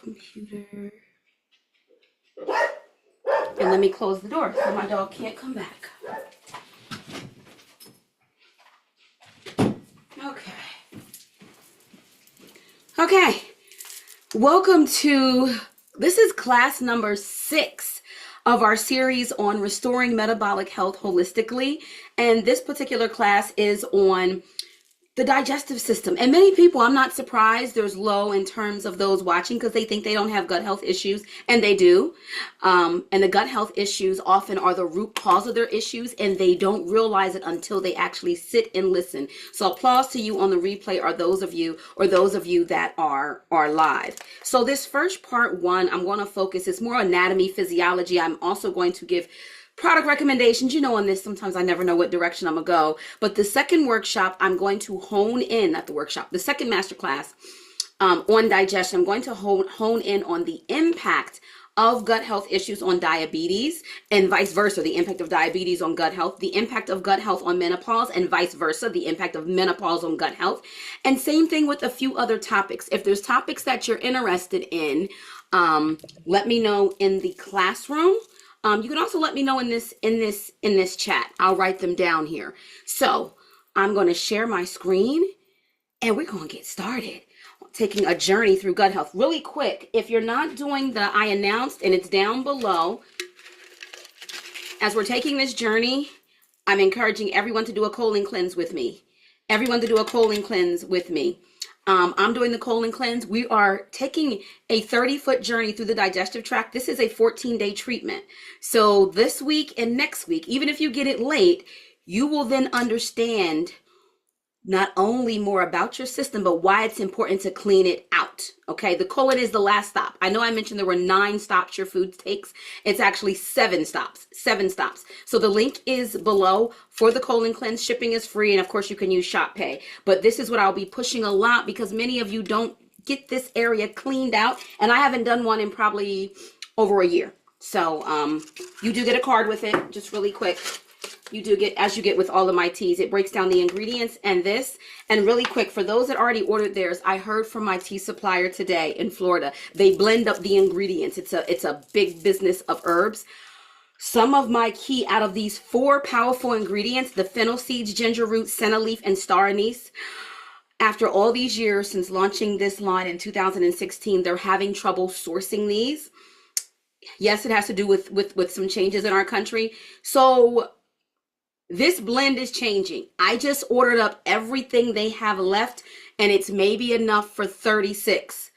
computer. And let me close the door so my dog can't come back. Okay. Welcome to, this is class number 6 of our series on restoring metabolic health holistically. And this particular class is on the digestive system. And many people, I'm not surprised there's low in terms of those watching because they think they don't have gut health issues, and they do. And the gut health issues often are the root cause of their issues, and they don't realize it until they actually sit and listen. So applause to you on the replay, or those of you that are live. So this first part 1, I'm going to focus, it's more anatomy, physiology. I'm also going to give product recommendations. You know, on this, sometimes I never know what direction I'm gonna go. But the second workshop, I'm going to hone in, not the workshop, the second masterclass on digestion. I'm going to hone in on the impact of gut health issues on diabetes, and vice versa, the impact of diabetes on gut health, the impact of gut health on menopause, and vice versa, the impact of menopause on gut health. And same thing with a few other topics. If there's topics that you're interested in, let me know in the classroom. You can also let me know in this chat. I'll write them down here. So I'm going to share my screen and we're going to get started taking a journey through gut health. Really quick, if you're not doing the I announced, and it's down below, as we're taking this journey, I'm encouraging everyone to do a colon cleanse with me. I'm doing the colon cleanse. We are taking a 30-foot journey through the digestive tract. This is a 14-day treatment. So this week and next week, even if you get it late, you will then understand not only more about your system, but why it's important to clean it out. Okay, the colon is the last stop. I know I mentioned there were 9 stops your food takes. It's actually 7 stops. So the link is below for the colon cleanse. Shipping is free, and of course you can use Shop Pay. But this is what I'll be pushing a lot because many of you don't get this area cleaned out, and I haven't done one in probably over a year. So you do get a card with it, just really quick. You do get, as you get with all of my teas, it breaks down the ingredients and this. And really quick, for those that already ordered theirs, I heard from my tea supplier today in Florida. They blend up the ingredients. It's a big business of herbs. Some of my key out of these 4 powerful ingredients, the fennel seeds, ginger root, senna leaf, and star anise, after all these years since launching this line in 2016, they're having trouble sourcing these. Yes, it has to do with some changes in our country. So this blend is changing. I just ordered up everything they have left, and it's maybe enough for 36.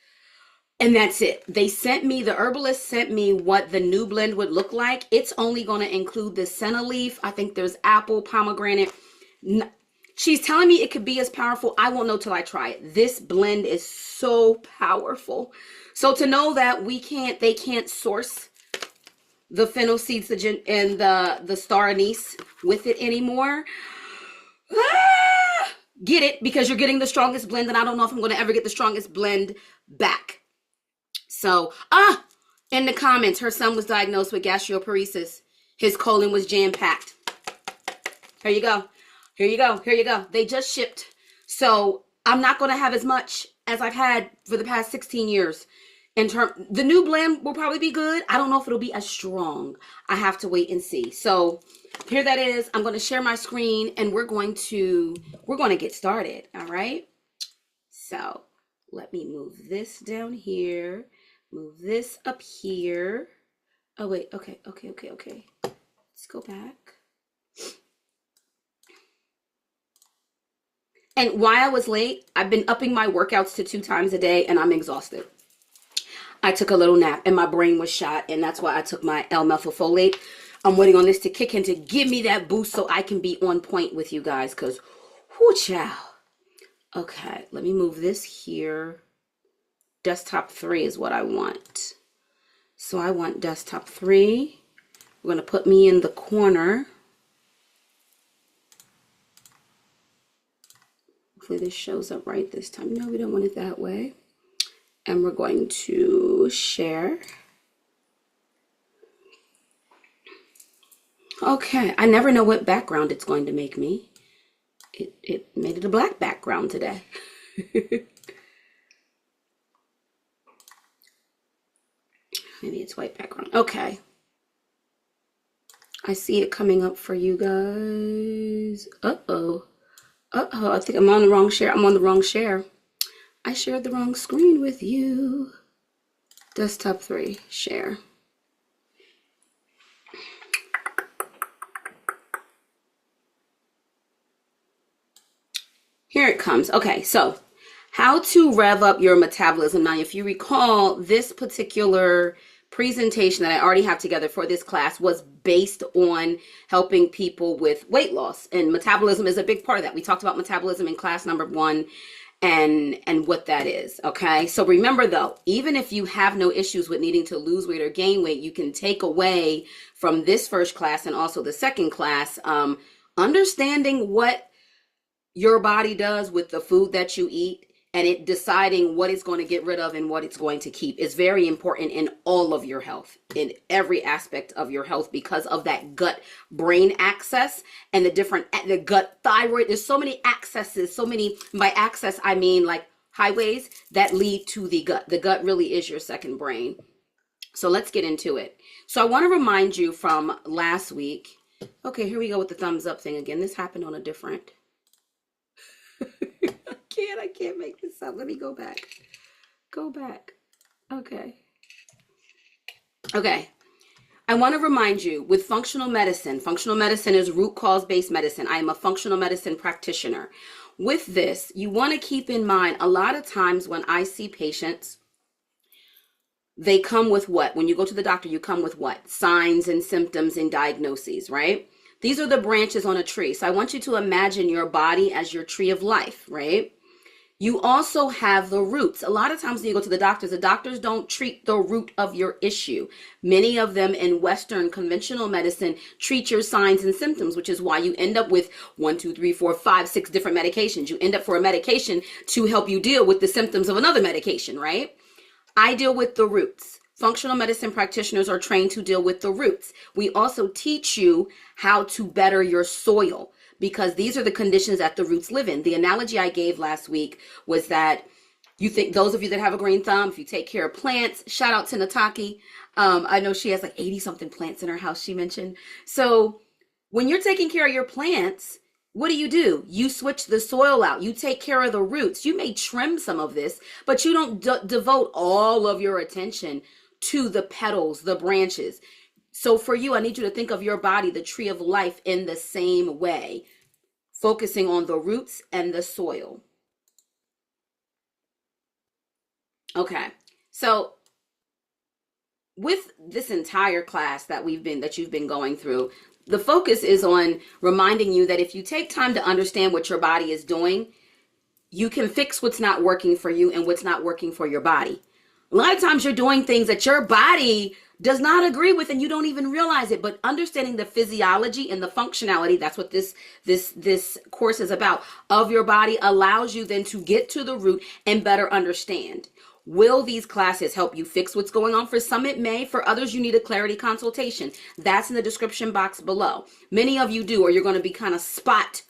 And that's it. The herbalist sent me what the new blend would look like. It's only going to include the senna leaf. I think there's apple, pomegranate. She's telling me it could be as powerful. I won't know till I try it. This blend is so powerful. So to know that they can't source the fennel seeds and the star anise with it anymore. Get it, because you're getting the strongest blend, and I don't know if I'm going to ever get the strongest blend back. So, in the comments, her son was diagnosed with gastroparesis. His colon was jam-packed. Here you go. They just shipped. So I'm not going to have as much as I've had for the past 16 years. The new blend will probably be good. I don't know if it'll be as strong. I have to wait and see. So here that is. I'm going to share my screen, and we're going to get started. All right. So let me move this down here. Move this up here. Oh wait. Okay. Let's go back. And why I was late, I've been upping my workouts to 2 times a day, and I'm exhausted. I took a little nap and my brain was shot, and that's why I took my L-methylfolate. I'm waiting on this to kick in to give me that boost so I can be on point with you guys, because whoo child. Okay, let me move this here. Desktop 3 is what I want. So I want desktop 3. We're going to put me in the corner. Hopefully this shows up right this time. No, we don't want it that way. And we're going to share. Okay, I never know what background it's going to make me. It made it a black background today. Maybe it's white background. Okay. I see it coming up for you guys. Uh-oh. Uh-oh, I think I'm on the wrong share. I'm on the wrong share. I shared the wrong screen with you. Desktop 3, share. Here it comes. Okay, so how to rev up your metabolism. Now, if you recall, this particular presentation that I already have together for this class was based on helping people with weight loss, and metabolism is a big part of that. We talked about metabolism in class number 1 and what that is. Okay, so remember though, even if you have no issues with needing to lose weight or gain weight, you can take away from this first class and also the second class understanding what your body does with the food that you eat, and it deciding what it's going to get rid of and what it's going to keep is very important in all of your health, in every aspect of your health, because of that gut brain access and the gut thyroid. There's so many accesses, so many, by access, I mean like highways that lead to the gut. The gut really is your second brain. So let's get into it. So I want to remind you from last week. Okay, here we go with the thumbs up thing again. This happened on a different. I can't make this up. Let me go back. Go back. Okay. I want to remind you with functional medicine is root cause based medicine. I am a functional medicine practitioner. With this, you want to keep in mind a lot of times when I see patients, they come with what? When you go to the doctor, you come with what? Signs and symptoms and diagnoses, right? These are the branches on a tree. So I want you to imagine your body as your tree of life, right? You also have the roots. A lot of times when you go to the doctors don't treat the root of your issue. Many of them in Western conventional medicine treat your signs and symptoms, which is why you end up with 1, 2, 3, 4, 5, 6 different medications. You end up for a medication to help you deal with the symptoms of another medication, right? I deal with the roots. Functional medicine practitioners are trained to deal with the roots. We also teach you how to better your soil, because these are the conditions that the roots live in. The analogy I gave last week was that you think, those of you that have a green thumb, if you take care of plants, shout out to Nataki. I know she has like 80 something plants in her house, she mentioned. So when you're taking care of your plants, what do? You switch the soil out. You take care of the roots. You may trim some of this, but you don't devote all of your attention to the petals, the branches. So for you, I need you to think of your body, the tree of life, in the same way, focusing on the roots and the soil. Okay, so with this entire class that you've been going through, the focus is on reminding you that if you take time to understand what your body is doing, you can fix what's not working for you and what's not working for your body. A lot of times you're doing things that your body does not agree with and you don't even realize it, but understanding the physiology and the functionality, that's what this course is about, of your body, allows you then to get to the root and better understand. Will these classes help you fix what's going on? For some it may, for others you need a clarity consultation. That's in the description box below. Many of you do, or you're going to be kind of spot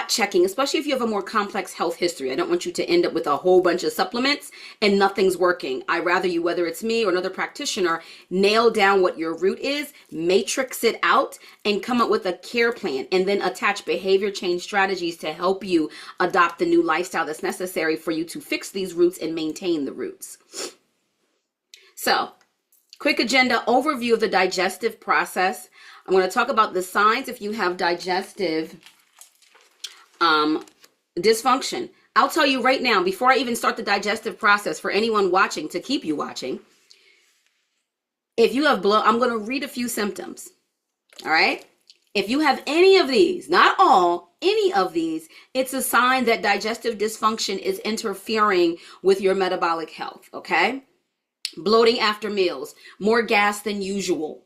checking, especially if you have a more complex health history. I don't want you to end up with a whole bunch of supplements and nothing's working. I rather you, whether it's me or another practitioner, nail down what your root is, matrix it out, and come up with a care plan, and then attach behavior change strategies to help you adopt the new lifestyle that's necessary for you to fix these roots and maintain the roots. So, quick agenda overview of the digestive process. I'm going to talk about the signs if you have digestive dysfunction. I'll tell you right now, before I even start the digestive process, for anyone watching, to keep you watching, if you have I'm going to read a few symptoms. All right. If you have any of these, not all, any of these, it's a sign that digestive dysfunction is interfering with your metabolic health. Okay. Bloating after meals, more gas than usual,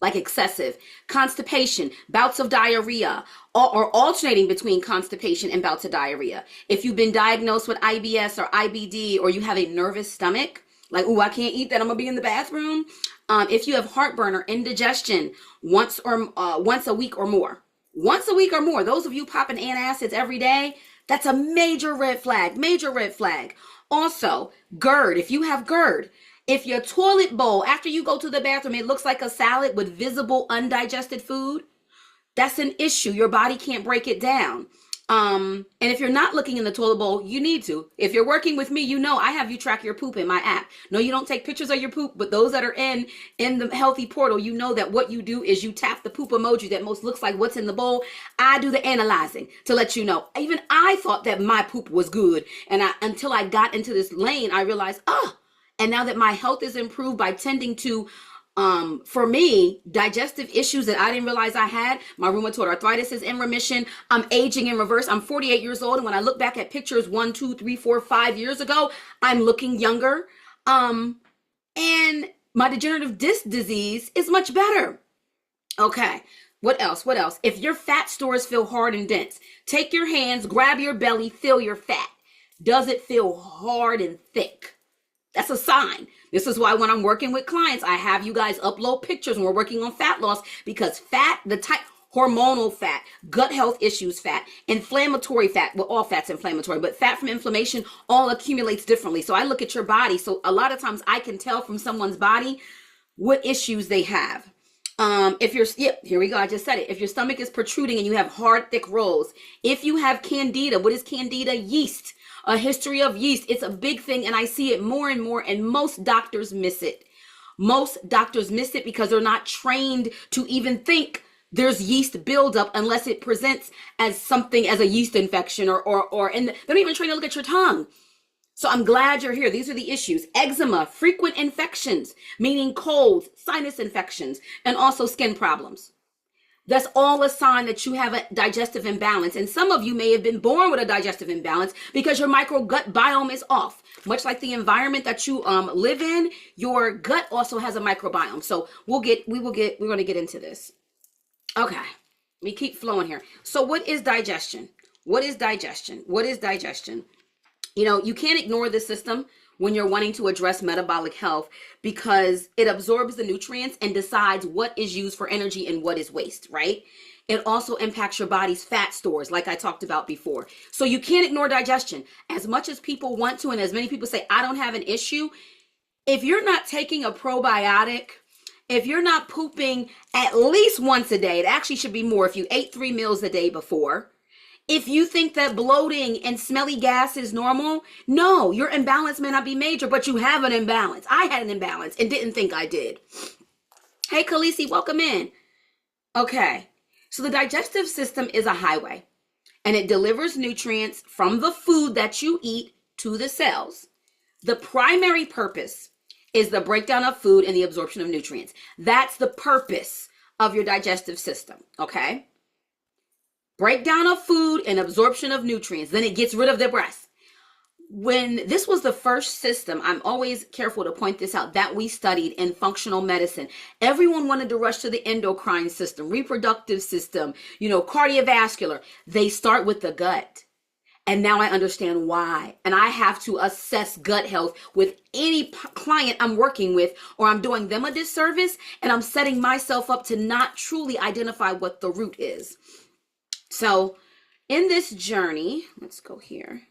like excessive, constipation, bouts of diarrhea, or alternating between constipation and bouts of diarrhea. If you've been diagnosed with IBS or IBD, or you have a nervous stomach, like, oh, I can't eat that, I'm gonna be in the bathroom. If you have heartburn or indigestion once a week or more, those of you popping antacids every day, that's a major red flag, Also, GERD, if you have GERD, If your toilet bowl, after you go to the bathroom, it looks like a salad with visible undigested food, that's an issue. Your body can't break it down. And if you're not looking in the toilet bowl, you need to. If you're working with me, you know I have you track your poop in my app. No, you don't take pictures of your poop, but those that are in the healthy portal, you know that what you do is you tap the poop emoji that most looks like what's in the bowl. I do the analyzing to let you know. Even I thought that my poop was good, and until I got into this lane, I realized, and now that my health is improved by tending to for me, digestive issues that I didn't realize I had. My rheumatoid arthritis is in remission. I'm aging in reverse. I'm 48 years old. And when I look back at pictures 1, 2, 3, 4, 5 years ago, I'm looking younger. And my degenerative disc disease is much better. Okay. What else? What else? If your fat stores feel hard and dense, take your hands, grab your belly, feel your fat. Does it feel hard and thick? That's a sign. This is why when I'm working with clients, I have you guys upload pictures when we're working on fat loss, because fat, the type, hormonal fat, gut health issues fat, inflammatory fat, well, all fat's inflammatory, but fat from inflammation all accumulates differently. So I look at your body. So a lot of times I can tell from someone's body what issues they have. Here we go. I just said it. If your stomach is protruding and you have hard, thick rolls, if you have candida, what is candida? Yeast. A history of yeast. It's a big thing, and I see it more and more, and most doctors miss it. Most doctors miss it because they're not trained to even think there's yeast buildup unless it presents as something as a yeast infection and they're not even trained to look at your tongue. So I'm glad you're here. These are the issues. Eczema, frequent infections, meaning colds, sinus infections, and also skin problems. That's all a sign that you have a digestive imbalance. And some of you may have been born with a digestive imbalance because your microgut biome is off. Much like the environment that you live in, your gut also has a microbiome. So we're going to get into this. Okay. Let me keep flowing here. So what is digestion? What is digestion? What is digestion? You know, you can't ignore the system when you're wanting to address metabolic health, because it absorbs the nutrients and decides what is used for energy and what is waste, right? It also impacts your body's fat stores, like I talked about before. So you can't ignore digestion. As much as people want to, and as many people say, I don't have an issue, if you're not taking a probiotic, if you're not pooping at least once a day, it actually should be more if you ate 3 meals a day before. If you think that bloating and smelly gas is normal, no, your imbalance may not be major, but you have an imbalance. I had an imbalance and didn't think I did. Hey, Khaleesi, welcome in. Okay, so the digestive system is a highway, and it delivers nutrients from the food that you eat to the cells. The primary purpose is the breakdown of food and the absorption of nutrients. That's the purpose of your digestive system, okay? Breakdown of food and absorption of nutrients. Then it gets rid of the rest. When this was the first system, I'm always careful to point this out, that we studied in functional medicine. Everyone wanted to rush to the endocrine system, reproductive system, cardiovascular. They start with the gut. And now I understand why. And I have to assess gut health with any client I'm working with, or I'm doing them a disservice, and I'm setting myself up to not truly identify what the root is. So in this journey, let's go here.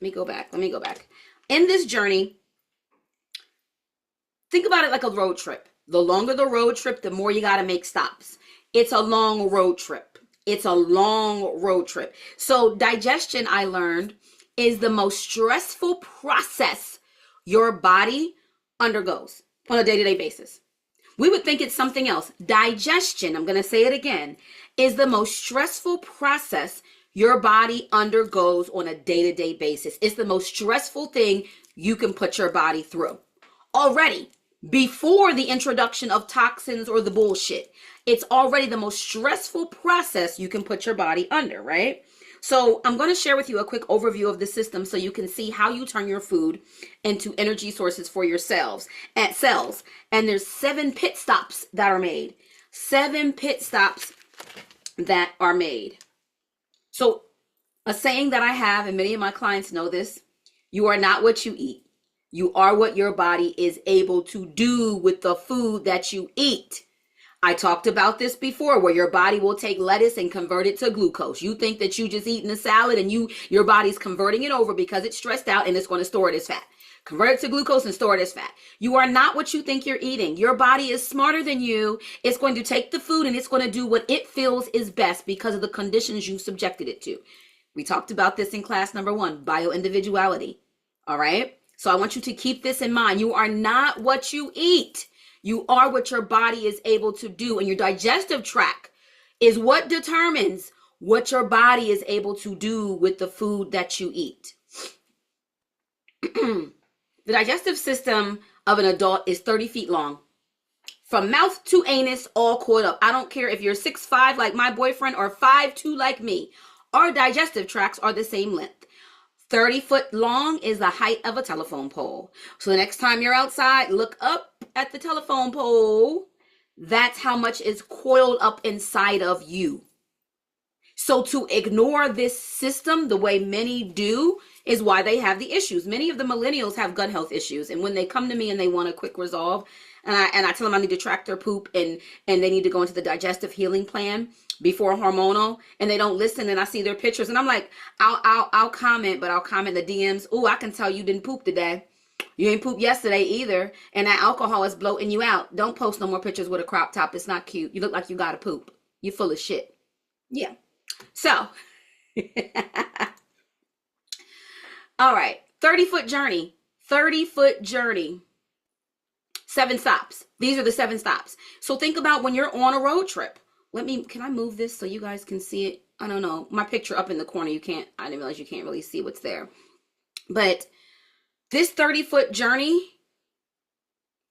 Let me go back. In this journey, think about it like a road trip. The longer the road trip, the more you got to make stops. It's a long road trip. So digestion, I learned, is the most stressful process your body undergoes on a day-to-day basis. We would think it's something else. Digestion, I'm going to say it again, is the most stressful process your body undergoes on a day-to-day basis. It's the most stressful thing you can put your body through. Already, before the introduction of toxins or the bullshit, it's already the most stressful process you can put your body under, right? So I'm going to share with you a quick overview of the system so you can see how you turn your food into energy sources for your cells. And there's 7 pit stops that are made. 7 pit stops that are made. So a saying that I have, and many of my clients know this, you are not what you eat. You are what your body is able to do with the food that you eat. I talked about this before, where your body will take lettuce and convert it to glucose. You think that you just eating a salad and your body's converting it over because it's stressed out and it's going to store it as fat. convert it to glucose and store it as fat. You are not what you think you're eating. Your body is smarter than you. It's going to take the food and it's going to do what it feels is best because of the conditions you subjected it to. We talked about this in class number 1, bioindividuality. All right. So I want you to keep this in mind. You are not what you eat. You are what your body is able to do. And your digestive tract is what determines what your body is able to do with the food that you eat. The digestive system of an adult is 30 feet long. From mouth to anus, all coiled up. I don't care if you're 6'5" like my boyfriend or 5'2" like me. Our digestive tracts are the same length. 30 foot long is the height of a telephone pole. So the next time you're outside, look up at the telephone pole. That's how much is coiled up inside of you. So to ignore this system the way many do is why they have the issues. Many of the millennials have gut health issues. And when they come to me and they want a quick resolve, and I tell them I need to track their poop and they need to go into the digestive healing plan before hormonal, and they don't listen, and I see their pictures and I'm like, I'll comment, but I'll comment the DMs. Oh, I can tell you didn't poop today. You ain't pooped yesterday either. And that alcohol is bloating you out. Don't post no more pictures with a crop top. It's not cute. You look like you got to poop. You full of shit. Yeah. So, all right, 30-foot journey, 30-foot journey, 7 stops. These are the 7 stops. So think about when you're on a road trip. Can I move this so you guys can see it? I don't know. My picture up in the corner, I didn't realize you can't really see what's there. But this 30-foot journey,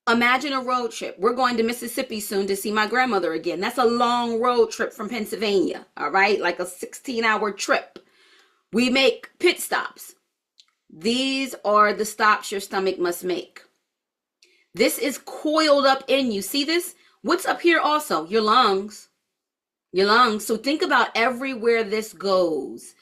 imagine a road trip. We're going to Mississippi soon to see my grandmother again. That's a long road trip from Pennsylvania, all right? Like a 16-hour trip. We make pit stops. These are the stops your stomach must make. This is coiled up in you. See this? What's up here also? Your lungs. Your lungs. So think about everywhere this goes.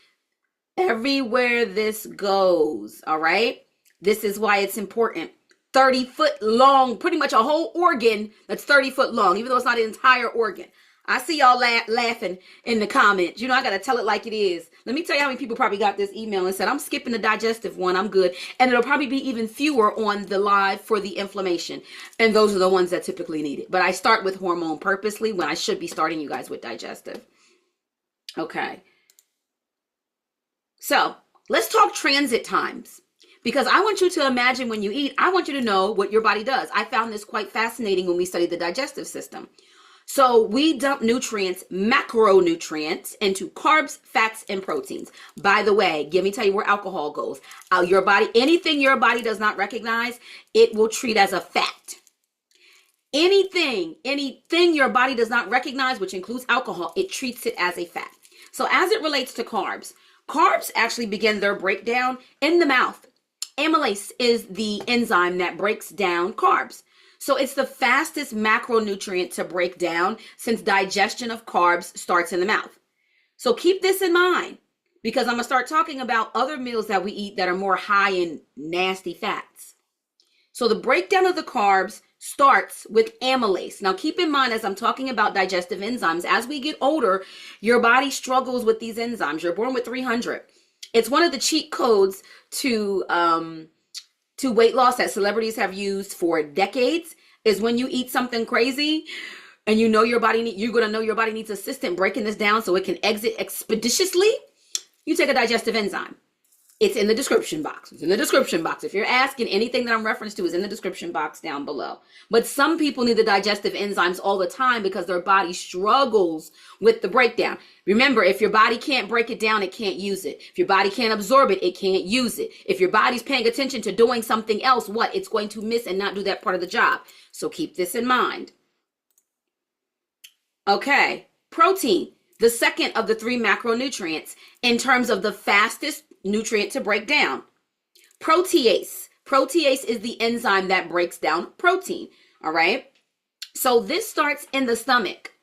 Everywhere this goes, all right? This is why it's important. 30-foot long, pretty much a whole organ that's 30 foot long, even though it's not an entire organ. I see y'all laughing in the comments. You know, I got to tell it like it is. Let me tell you how many people probably got this email and said, I'm skipping the digestive one. I'm good. And it'll probably be even fewer on the live for the inflammation. And those are the ones that typically need it. But I start with hormone purposely when I should be starting you guys with digestive. Okay. So let's talk transit times. Because I want you to imagine when you eat, I want you to know what your body does. I found this quite fascinating when we studied the digestive system. So we dump nutrients, macronutrients, into carbs, fats, and proteins. By the way, let me tell you where alcohol goes. Your body, anything your body does not recognize, it will treat as a fat. Anything your body does not recognize, which includes alcohol, it treats it as a fat. So as it relates to carbs actually begin their breakdown in the mouth. Amylase is the enzyme that breaks down carbs. So it's the fastest macronutrient to break down since digestion of carbs starts in the mouth. So keep this in mind because I'm going to start talking about other meals that we eat that are more high in nasty fats. So the breakdown of the carbs starts with amylase. Now keep in mind as I'm talking about digestive enzymes, as we get older, your body struggles with these enzymes. You're born with 300. It's one of the cheat codes to weight loss that celebrities have used for decades is when you eat something crazy and you know you're going to know your body needs assistance breaking this down so it can exit expeditiously. You take a digestive enzyme. It's in the description box. It's in the description box. If you're asking, anything that I'm referenced to is in the description box down below. But some people need the digestive enzymes all the time because their body struggles with the breakdown. Remember, if your body can't break it down, it can't use it. If your body can't absorb it, it can't use it. If your body's paying attention to doing something else, it's going to miss and not do that part of the job. So keep this in mind. Okay, protein, the second of the 3 macronutrients in terms of the fastest nutrient to break down. Protease. Protease is the enzyme that breaks down protein. All right. So this starts in the stomach.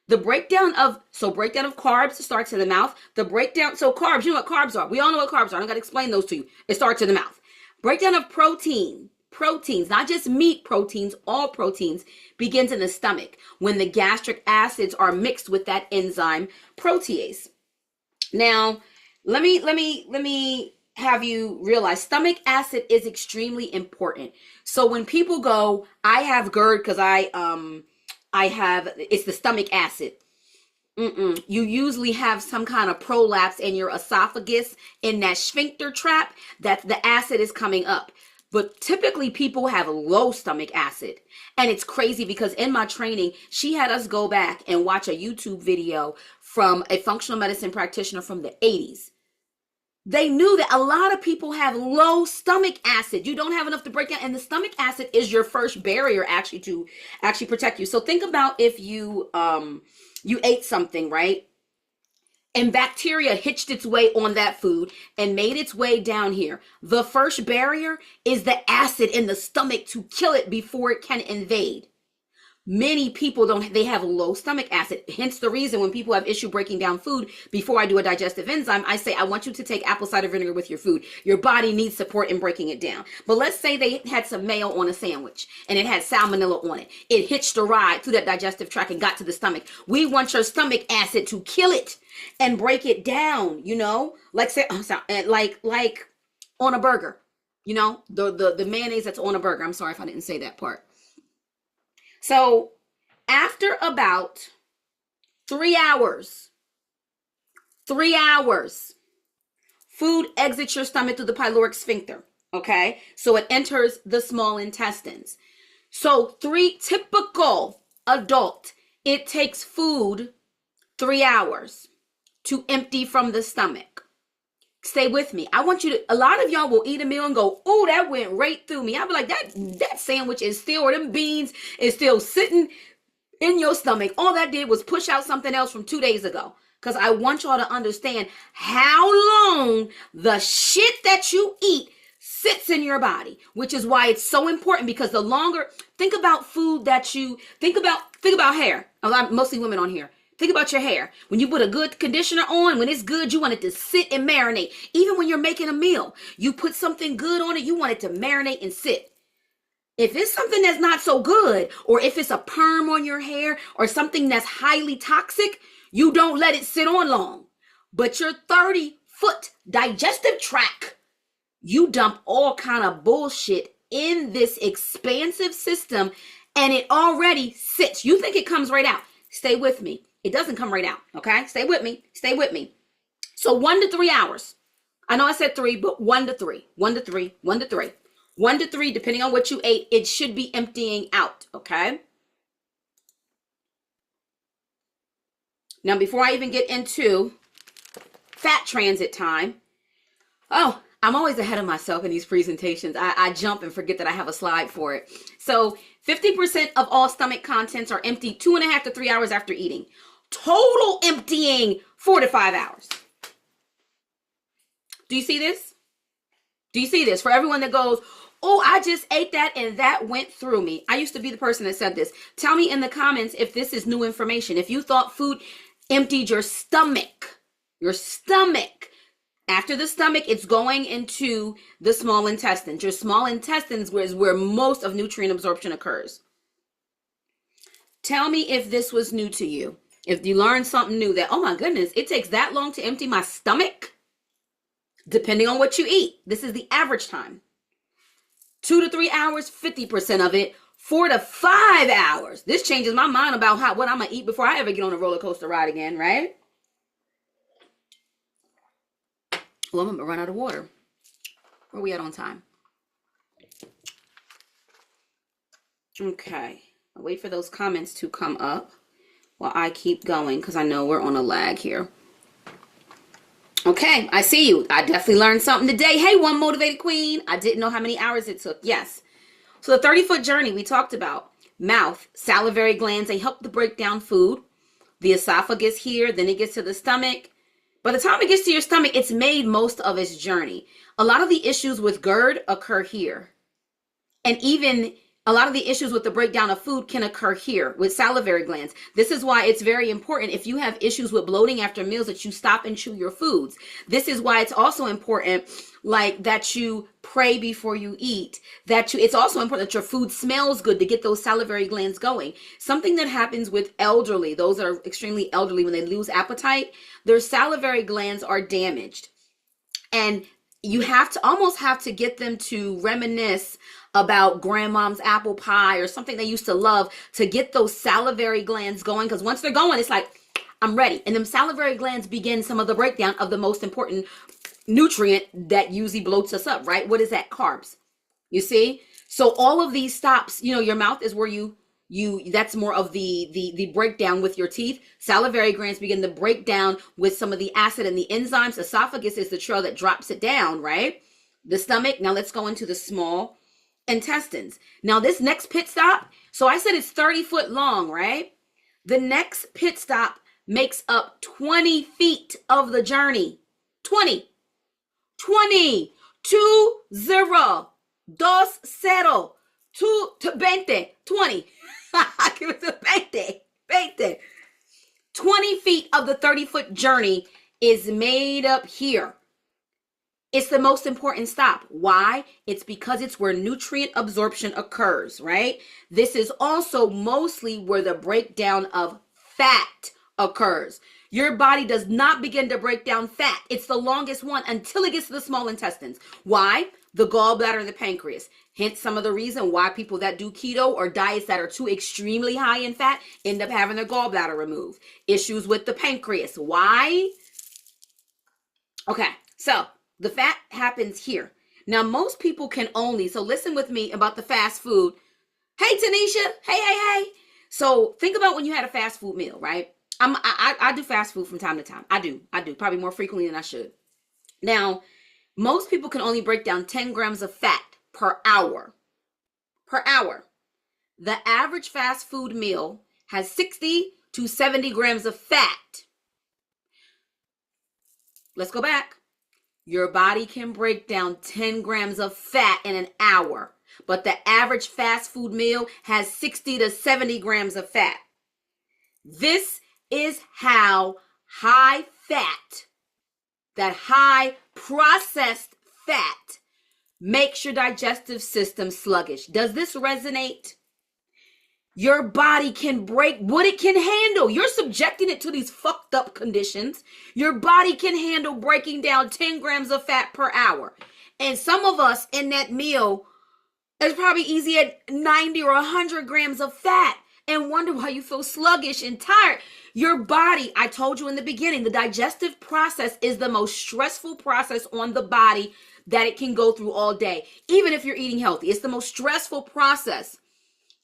The breakdown of carbs starts in the mouth. So carbs, you know what carbs are. We all know what carbs are. I don't got to explain those to you. It starts in the mouth. Breakdown of proteins, not just meat proteins, all proteins begins in the stomach when the gastric acids are mixed with that enzyme protease. Now, let me have you realized stomach acid is extremely important? So when people go, I have GERD because I have, it's the stomach acid. You usually have some kind of prolapse in your esophagus, in that sphincter trap, that the acid is coming up. But typically people have low stomach acid. And it's crazy because in my training, she had us go back and watch a YouTube video from a functional medicine practitioner from the 80s. They knew that a lot of people have low stomach acid. You don't have enough to break down. And the stomach acid is your first barrier actually to actually protect you. So think about if you you ate something, right? And bacteria hitched its way on that food and made its way down here. The first barrier is the acid in the stomach to kill it before it can invade. Many people they have low stomach acid. Hence the reason when people have issue breaking down food, before I do a digestive enzyme, I say, I want you to take apple cider vinegar with your food. Your body needs support in breaking it down. But let's say they had some mayo on a sandwich and it had salmonella on it. It hitched a ride through that digestive tract and got to the stomach. We want your stomach acid to kill it and break it down, you know, like say, like on a burger, you know, the mayonnaise that's on a burger. I'm sorry if I didn't say that part. So after about 3 hours, food exits your stomach through the pyloric sphincter. Okay. So it enters the small intestines. So typical adult, it takes food 3 hours to empty from the stomach. Stay with me. I want you to, a lot of y'all will eat a meal and go, oh, that went right through me. I'll be like, that sandwich is still, or them beans is still sitting in your stomach. All that did was push out something else from 2 days ago. Because I want y'all to understand how long the shit that you eat sits in your body, which is why it's so important, because the longer, think about food that you, think about hair. Mostly women on here. Think about your hair. When you put a good conditioner on, when it's good, you want it to sit and marinate. Even when you're making a meal, you put something good on it, you want it to marinate and sit. If it's something that's not so good, or if it's a perm on your hair or something that's highly toxic, you don't let it sit on long. But your 30-foot digestive tract, you dump all kind of bullshit in this expansive system and it already sits. You think it comes right out. Stay with me. It doesn't come right out, okay? Stay with me. Stay with me. So 1 to 3 hours. I know I said 3, but 1 to 3. 1 to 3. 1 to 3. 1 to 3, depending on what you ate, it should be emptying out, okay? Now, before I even get into fat transit time, I'm always ahead of myself in these presentations. I jump and forget that I have a slide for it. So 50% of all stomach contents are empty 2.5 to 3 hours after eating. Total emptying 4 to 5 hours. Do you see this? Do you see this? For everyone that goes, oh, I just ate that and that went through me. I used to be the person that said this. Tell me in the comments if this is new information. If you thought food emptied your stomach. After the stomach, it's going into the small intestines. Your small intestines is where most of nutrient absorption occurs. Tell me if this was new to you. If you learned something new that, oh my goodness, it takes that long to empty my stomach, depending on what you eat. This is the average time. 2 to 3 hours, 50% of it. 4 to 5 hours. This changes my mind about what I'm going to eat before I ever get on a roller coaster ride again, right? Well, I'm going to run out of water. Where are we at on time? Okay. I'll wait for those comments to come up while I keep going because I know we're on a lag here. Okay, I see you. I definitely learned something today. Hey, one motivated queen. I didn't know how many hours it took. Yes. So the 30-foot journey we talked about. Mouth, salivary glands, they help to break down food. The esophagus here, then it gets to the stomach. By the time it gets to your stomach, it's made most of its journey. A lot of the issues with GERD occur here. And even a lot of the issues with the breakdown of food can occur here with salivary glands. This is why it's very important if you have issues with bloating after meals that you stop and chew your foods. This is why it's also important like that you pray before you eat, it's also important that your food smells good to get those salivary glands going. Something that happens with elderly, those that are extremely elderly, when they lose appetite, their salivary glands are damaged. And you have to almost have to get them to reminisce about grandmom's apple pie or something they used to love to get those salivary glands going. Because once they're going, it's like, I'm ready. And them salivary glands begin some of the breakdown of the most important nutrient that usually bloats us up, right? What is that? Carbs. You see? So all of these stops, your mouth is where you that's more of the breakdown with your teeth. Salivary glands begin to break down with some of the acid and the enzymes. Esophagus is the trail that drops it down, right? The stomach. Now let's go into the small intestines. Now this next pit stop, so I said it's 30 foot long, right? The next pit stop makes up 20 feet of the journey. 20, 20, 20, 20. Give it to 20. 20 feet of the 30-foot journey is made up here. It's the most important stop. Why? It's because it's where nutrient absorption occurs, right? This is also mostly where the breakdown of fat occurs. Your body does not begin to break down fat. It's the longest one until it gets to the small intestines. Why? The gallbladder and the pancreas. Hence some of the reason why people that do keto or diets that are too extremely high in fat end up having their gallbladder removed. Issues with the pancreas. Why? Okay, so the fat happens here. Now, most people can only, so listen with me about the fast food. Hey, Tanisha. Hey. So think about when you had a fast food meal, right? I do fast food from time to time. I do. Probably more frequently than I should. Now, most people can only break down 10 grams of fat per hour. The average fast food meal has 60 to 70 grams of fat. Let's go back. Your body can break down 10 grams of fat in an hour, but the average fast food meal has 60 to 70 grams of fat. This is how high fat, that high processed fat, makes your digestive system sluggish. Does this resonate? Your body can break what it can handle. You're subjecting it to these fucked up conditions. Your body can handle breaking down 10 grams of fat per hour. And some of us in that meal is probably easy at 90 or 100 grams of fat and wonder why you feel sluggish and tired. Your body, I told you in the beginning, the digestive process is the most stressful process on the body that it can go through all day. Even if you're eating healthy, it's the most stressful process.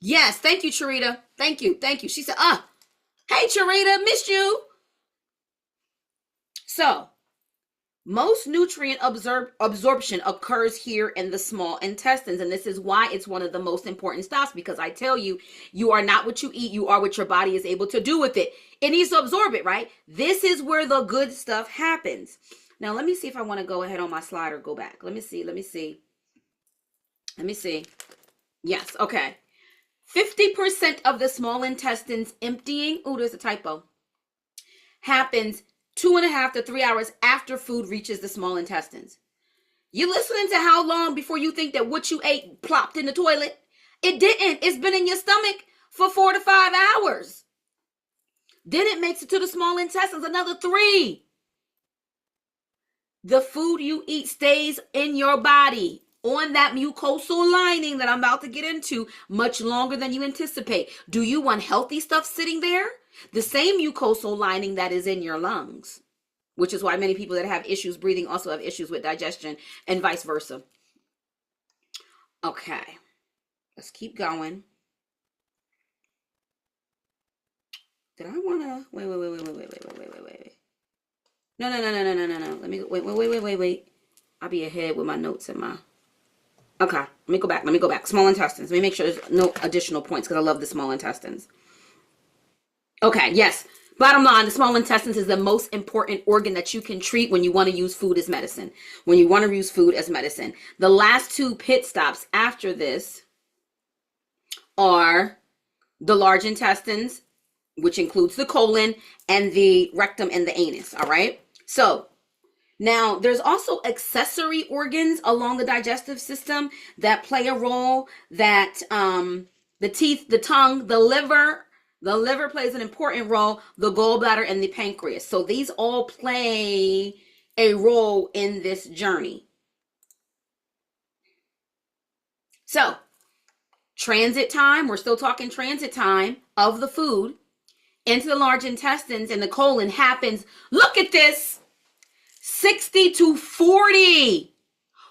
Yes, thank you, Charita. Thank you. She said, hey, Charita, missed you. So, most nutrient absorption occurs here in the small intestines, and this is why it's one of the most important stops, because I tell you, you are not what you eat, you are what your body is able to do with it. It needs to absorb it, right? This is where the good stuff happens. Now, let me see if I want to go ahead on my slide or go back. Let me see. Yes, okay. 50% of the small intestines emptying, there's a typo, happens 2.5 to 3 hours after food reaches the small intestines. You listening to how long before you think that what you ate plopped in the toilet? It didn't. It's been in your stomach for 4 to 5 hours. Then it makes it to the small intestines, another 3. The food you eat stays in your body on that mucosal lining that I'm about to get into much longer than you anticipate. Do you want healthy stuff sitting there? The same mucosal lining that is in your lungs, which is why many people that have issues breathing also have issues with digestion and vice versa. Okay, let's keep going. Did I want to, wait. No. Let me, wait. I'll be ahead with my notes and my, okay, let me go back. Small intestines. Let me make sure there's no additional points because I love the small intestines. Okay, yes. Bottom line, the small intestines is the most important organ that you can treat when you want to use food as medicine. The last 2 pit stops after this are the large intestines, which includes the colon and the rectum and the anus, all right? So, now, there's also accessory organs along the digestive system that play a role, that the teeth, the tongue, the liver plays an important role, the gallbladder and the pancreas. So these all play a role in this journey. So, transit time, we're still talking transit time of the food into the large intestines and the colon happens, look at this, 60 to 40.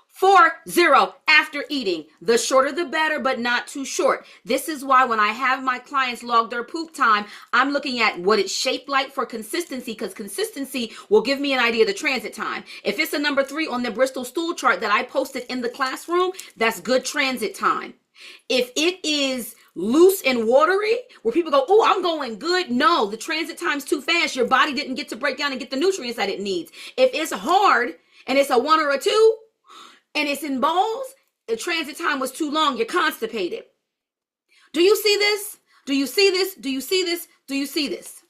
40 after eating. The shorter the better, but not too short. This is why when I have my clients log their poop time, I'm looking at what it's shaped like for consistency, because consistency will give me an idea of the transit time. If it's a number 3 on the Bristol stool chart that I posted in the classroom, that's good transit time. If it is loose and watery, where people go, oh, I'm going good. No, the transit time's too fast. Your body didn't get to break down and get the nutrients that it needs. If it's hard and it's a 1 or a 2, and it's in balls, the transit time was too long. You're constipated. Do you see this? Do you see this? Do you see this? Do you see this?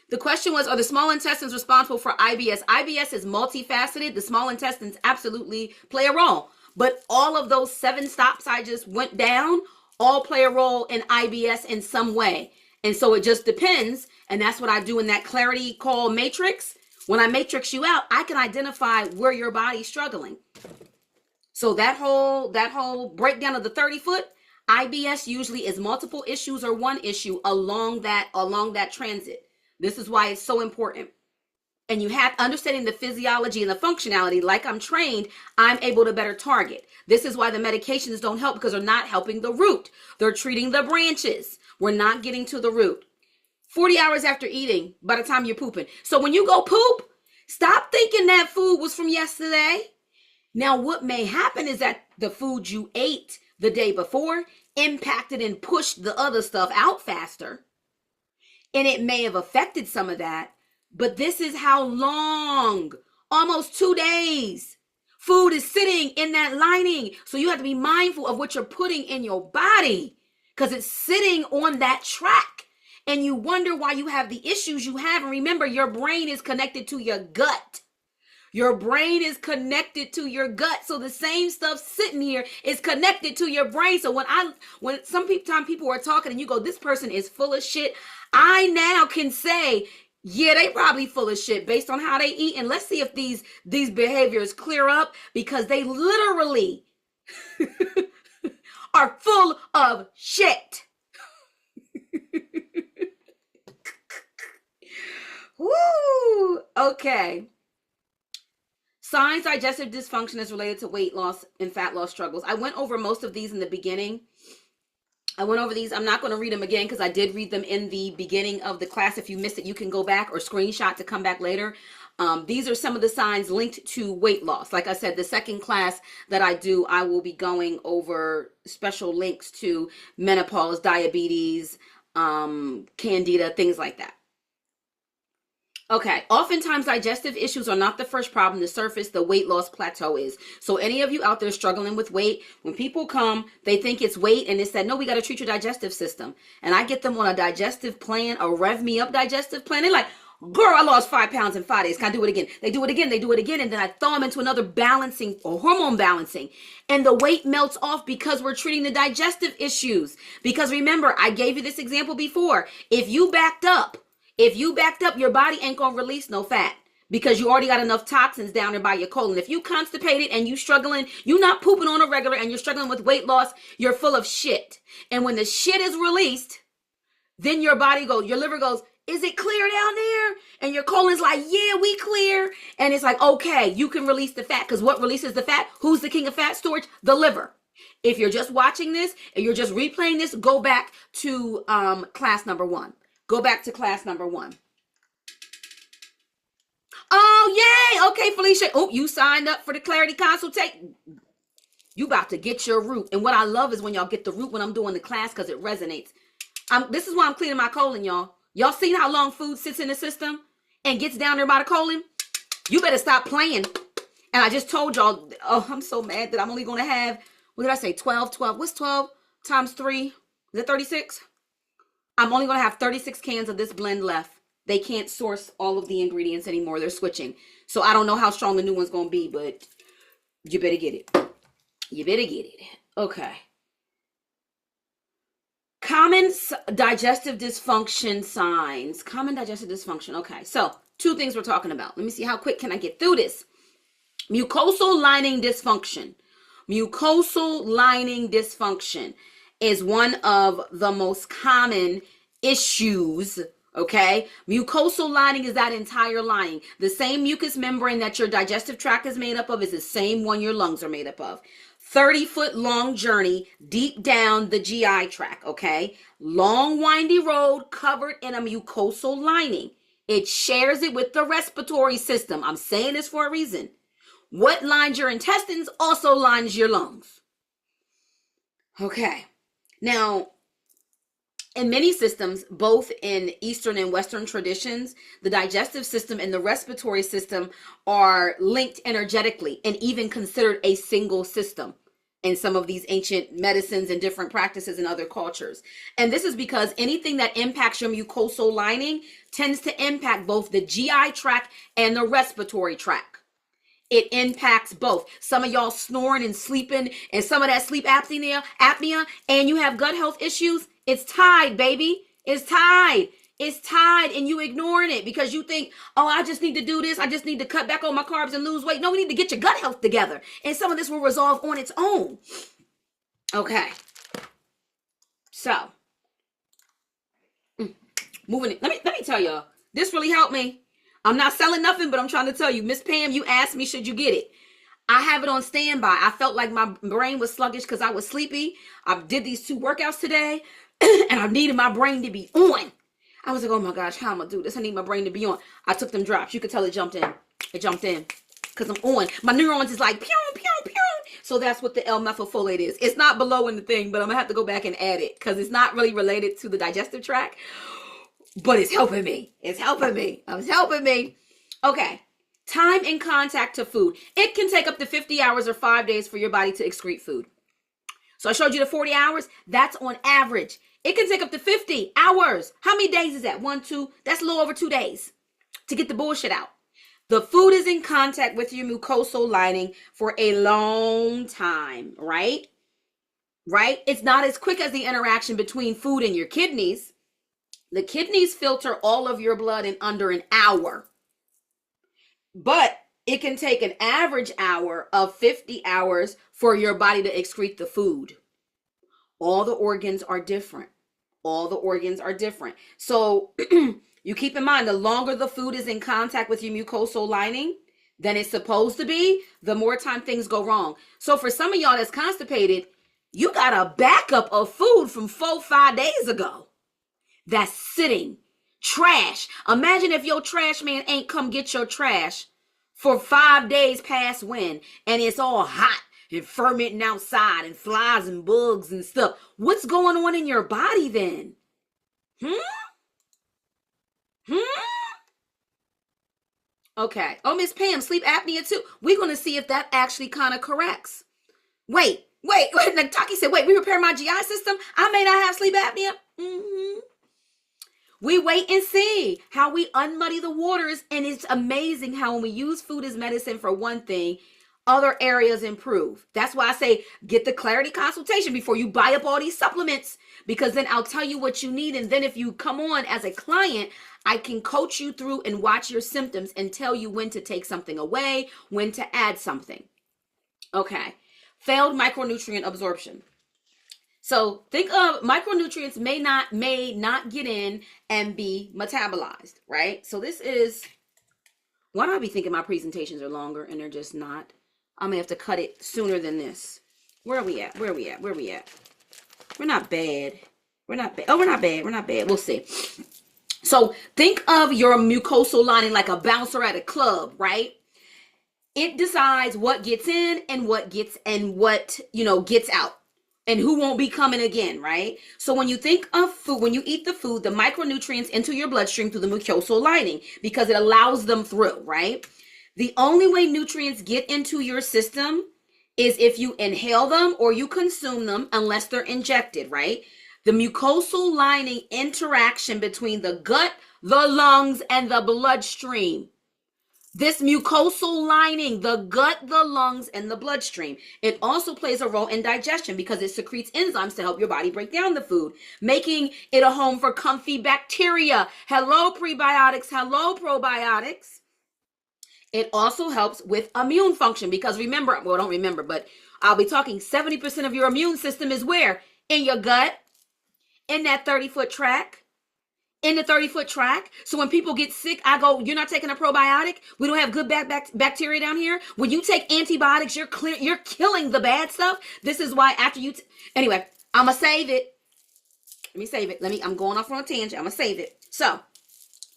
The question was, are the small intestines responsible for IBS? IBS is multifaceted. The small intestines absolutely play a role. But all of those 7 stops I just went down all play a role in IBS in some way. And so it just depends. And that's what I do in that clarity call matrix. When I matrix you out, I can identify where your body's struggling. So that whole breakdown of the 30-foot, IBS usually is multiple issues or one issue along that transit. This is why it's so important. And you have understanding the physiology and the functionality, like I'm trained, I'm able to better target. This is why the medications don't help, because they're not helping the root. They're treating the branches. We're not getting to the root. 40 hours after eating, by the time you're pooping. So when you go poop, stop thinking that food was from yesterday. Now, what may happen is that the food you ate the day before impacted and pushed the other stuff out faster. And it may have affected some of that. But this is how long, almost 2 days, food is sitting in that lining. So you have to be mindful of what you're putting in your body, because it's sitting on that track. And you wonder why you have the issues you have. And remember, your brain is connected to your gut. Your brain is connected to your gut. So the same stuff sitting here is connected to your brain. So when sometimes people are talking and you go, this person is full of shit, I now can say, yeah, they probably full of shit based on how they eat. And let's see if these behaviors clear up, because they literally are full of shit. Woo! Okay. Signs digestive dysfunction is related to weight loss and fat loss struggles. I went over most of these in the beginning. I'm not going to read them again because I did read them in the beginning of the class. If you missed it, you can go back or screenshot to come back later. These are some of the signs linked to weight loss. Like I said, the second class that I do, I will be going over special links to menopause, diabetes, candida, things like that. Okay, oftentimes digestive issues are not the first problem to surface. The weight loss plateau is. So any of you out there struggling with weight, when people come, they think it's weight, and they said, no, we got to treat your digestive system. And I get them on a digestive plan, a Rev Me Up digestive plan. They're like, girl, I lost 5 pounds in 5 days. Can I do it again? They do it again. They do it again. And then I throw them into another balancing or hormone balancing. And the weight melts off because we're treating the digestive issues. Because remember, I gave you this example before. If you backed up, your body ain't going to release no fat, because you already got enough toxins down there by your colon. If you constipated and you struggling, you not pooping on a regular, and you're struggling with weight loss, you're full of shit. And when the shit is released, then your liver goes, is it clear down there? And your colon's like, yeah, we clear. And it's like, okay, you can release the fat, because what releases the fat? Who's the king of fat storage? The liver. If you're just watching this and you're just replaying this, go back to class number 1. Go back to class number 1. Oh, yay. Okay, Felicia. Oh, you signed up for the clarity consultation. You about to get your root. And what I love is when y'all get the root when I'm doing the class, because it resonates. This is why I'm cleaning my colon, y'all. Y'all seen how long food sits in the system and gets down there by the colon? You better stop playing. And I just told y'all, oh, I'm so mad that I'm only going to have, what did I say, 12? What's 12 times 3? Is it 36? I'm only going to have 36 cans of this blend left. They can't source all of the ingredients anymore. They're switching. So I don't know how strong the new one's going to be, but you better get it. You better get it. Okay. Common digestive dysfunction signs. Common digestive dysfunction. Okay. So 2 things we're talking about. Let me see how quick can I get through this. Mucosal lining dysfunction. Mucosal lining dysfunction is one of the most common issues. Okay, mucosal lining is that entire lining. The same mucous membrane that your digestive tract is made up of is the same one your lungs are made up of. 30-foot long journey deep down the GI tract, okay? Long, windy road covered in a mucosal lining. It shares it with the respiratory system. I'm saying this for a reason. What lines your intestines also lines your lungs. Okay. Now, in many systems, both in Eastern and Western traditions, the digestive system and the respiratory system are linked energetically and even considered a single system in some of these ancient medicines and different practices in other cultures. And this is because anything that impacts your mucosal lining tends to impact both the GI tract and the respiratory tract. It impacts both. Some of y'all snoring and sleeping and some of that sleep apnea, and you have gut health issues. It's tied, baby. It's tied. It's tied, and you ignoring it because you think, oh, I just need to do this. I just need to cut back on my carbs and lose weight. No, we need to get your gut health together. And some of this will resolve on its own. Okay. So, moving it. Let me tell y'all, this really helped me. I'm not selling nothing, but I'm trying to tell you, Miss Pam, you asked me, should you get it? I have it on standby. I felt like my brain was sluggish because I was sleepy. I did these 2 workouts today, and I needed my brain to be on. I was like, oh my gosh, how am I going to do this? I need my brain to be on. I took them drops. You could tell it jumped in. It jumped in because I'm on. My neurons is like, pew, pew, pew. So that's what the L-methylfolate is. It's not below in the thing, but I'm going to have to go back and add it because it's not really related to the digestive tract. But it's helping me. It's helping me. It's helping me. Okay. Time in contact to food. It can take up to 50 hours or 5 days for your body to excrete food. So I showed you the 40 hours. That's on average. It can take up to 50 hours. How many days is that? 1, 2. That's a little over 2 days to get the bullshit out. The food is in contact with your mucosal lining for a long time, right? Right? It's not as quick as the interaction between food and your kidneys. The kidneys filter all of your blood in under an hour. But it can take an average hour of 50 hours for your body to excrete the food. All the organs are different. All the organs are different. So you keep in mind, the longer the food is in contact with your mucosal lining than it's supposed to be, the more time things go wrong. So for some of y'all that's constipated, you got a backup of food from 4-5 days ago that's sitting. Trash. Imagine if your trash man ain't come get your trash for 5 days past when, and it's all hot and fermenting outside and flies and bugs and stuff. What's going on in your body then? Okay. Oh, Miss Pam, sleep apnea too. We're going to see if that actually kind of corrects. Wait. Nataki said, wait, we repair my GI system? I may not have sleep apnea. We wait and see how we unmuddy the waters. And it's amazing how when we use food as medicine for one thing, other areas improve. That's why I say get the clarity consultation before you buy up all these supplements, because then I'll tell you what you need. And then if you come on as a client, I can coach you through and watch your symptoms and tell you when to take something away, when to add something. Okay. Failed micronutrient absorption. So think of micronutrients may not get in and be metabolized, right? So this is, why do I be thinking my presentations are longer and they're just not? I may have to cut it sooner than this. Where are we at? We're not bad. We're not bad. We'll see. So think of your mucosal lining like a bouncer at a club, right? It decides what gets in and what gets out. And who won't be coming again, right? So when you think of food, when you eat the food, the micronutrients enter your bloodstream through the mucosal lining because it allows them through, right? The only way nutrients get into your system is if you inhale them or you consume them, unless they're injected, right? The mucosal lining interaction between the gut, the lungs, and the bloodstream. This mucosal lining, the gut, the lungs, and the bloodstream. It also plays a role in digestion because it secretes enzymes to help your body break down the food, making it a home for comfy bacteria. Hello, prebiotics. Hello, probiotics. It also helps with immune function because don't remember, but I'll be talking 70% of your immune system is where? In your gut, in that 30-foot tract. In the 30-foot tract. So when people get sick, I go, you're not taking a probiotic? We don't have good bacteria down here? When you take antibiotics, you're killing the bad stuff. This is why after you... Anyway, I'm going to save it. Let me save it. I'm going off on a tangent. I'm going to save it. So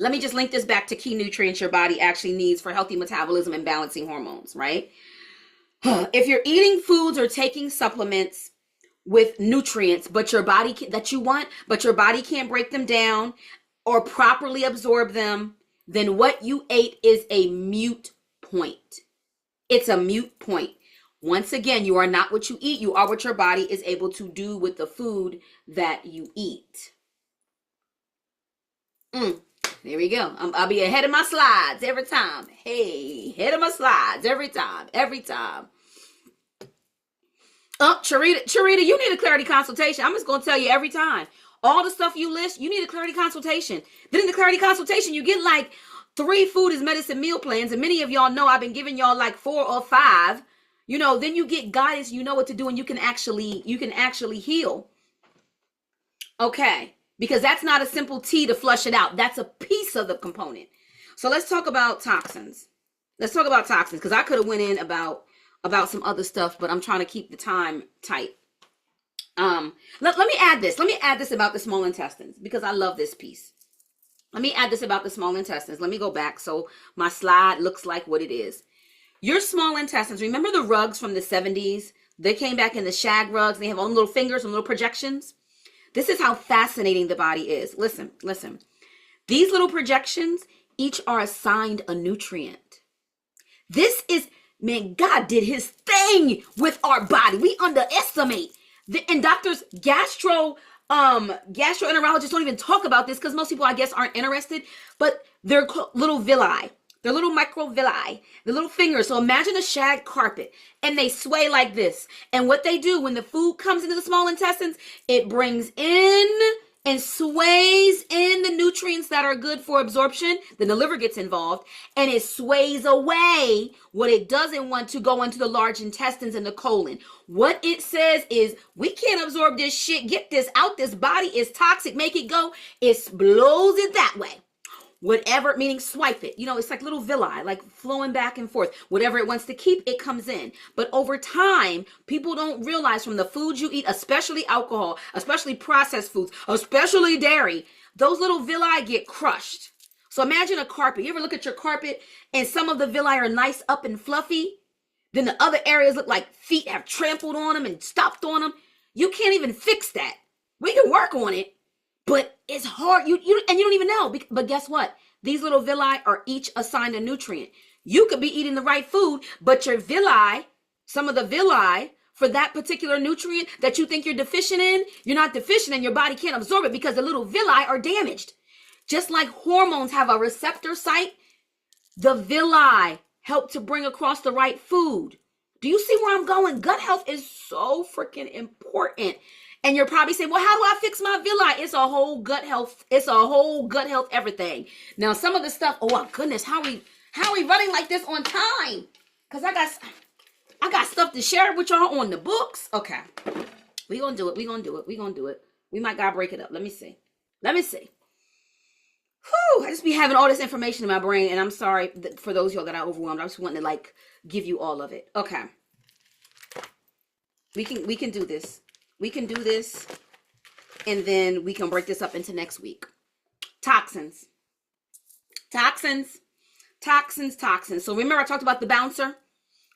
let me just link this back to key nutrients your body actually needs for healthy metabolism and balancing hormones, right? If you're eating foods or taking supplements with nutrients, but your body but your body can't break them down or properly absorb them, then what you ate is a moot point. It's a moot point. Once again, you are not what you eat. You are what your body is able to do with the food that you eat. There we go. I'll be ahead of my slides every time. Hey, ahead of my slides every time. Oh, Charita, you need a clarity consultation. I'm just going to tell you every time. All the stuff you list, you need a clarity consultation. Then in the clarity consultation, you get like 3 food is medicine meal plans. And many of y'all know I've been giving y'all like 4 or 5. You know, then you get guidance. You know what to do and you can actually heal. Okay. Because that's not a simple T to flush it out. That's a piece of the component. So let's talk about toxins. Let's talk about toxins because I could have went in about some other stuff, but I'm trying to keep the time tight. Let me add this. Let me add this about the small intestines because I love this piece. Let me add this about the small intestines. Let me go back so my slide looks like what it is. Your small intestines, remember the rugs from the 70s? They came back in the shag rugs. They have own little fingers and little projections. This is how fascinating the body is. Listen. These little projections each are assigned a nutrient. This is... Man, God did his thing with our body. We underestimate. And doctors, gastroenterologists don't even talk about this because most people, I guess, aren't interested. But they're little villi. They're little microvilli. The little fingers. So imagine a shag carpet. And they sway like this. And what they do when the food comes into the small intestines, it brings in and sways in the nutrients that are good for absorption. Then the liver gets involved and it sways away what it doesn't want to go into the large intestines and the colon. What it says is, we can't absorb this shit. Get this out. This body is toxic. Make it go. It blows it that way. Whatever, meaning swipe it. You know, it's like little villi, like flowing back and forth. Whatever it wants to keep, it comes in. But over time, people don't realize from the foods you eat, especially alcohol, especially processed foods, especially dairy, those little villi get crushed. So imagine a carpet. You ever look at your carpet and some of the villi are nice up and fluffy? Then the other areas look like feet have trampled on them and stomped on them. You can't even fix that. We can work on it. But it's hard, and you don't even know. But guess what? These little villi are each assigned a nutrient. You could be eating the right food, but your villi, some of the villi for that particular nutrient that you think you're deficient in, you're not deficient and your body can't absorb it because the little villi are damaged. Just like hormones have a receptor site, the villi help to bring across the right food. Do you see where I'm going? Gut health is so freaking important. And you're probably saying, well, how do I fix my villi? It's a whole gut health. It's a whole gut health everything. Now, some of the stuff, oh my goodness, how we running like this on time? Because I got stuff to share with y'all on the books. Okay. We gonna do it. We might gotta break it up. Let me see. Whew, I just be having all this information in my brain, and I'm sorry for those of y'all that are overwhelmed. I just wanted to like give you all of it. Okay. We can do this. We can do this, and then we can break this up into next week. Toxins. So remember I talked about the bouncer?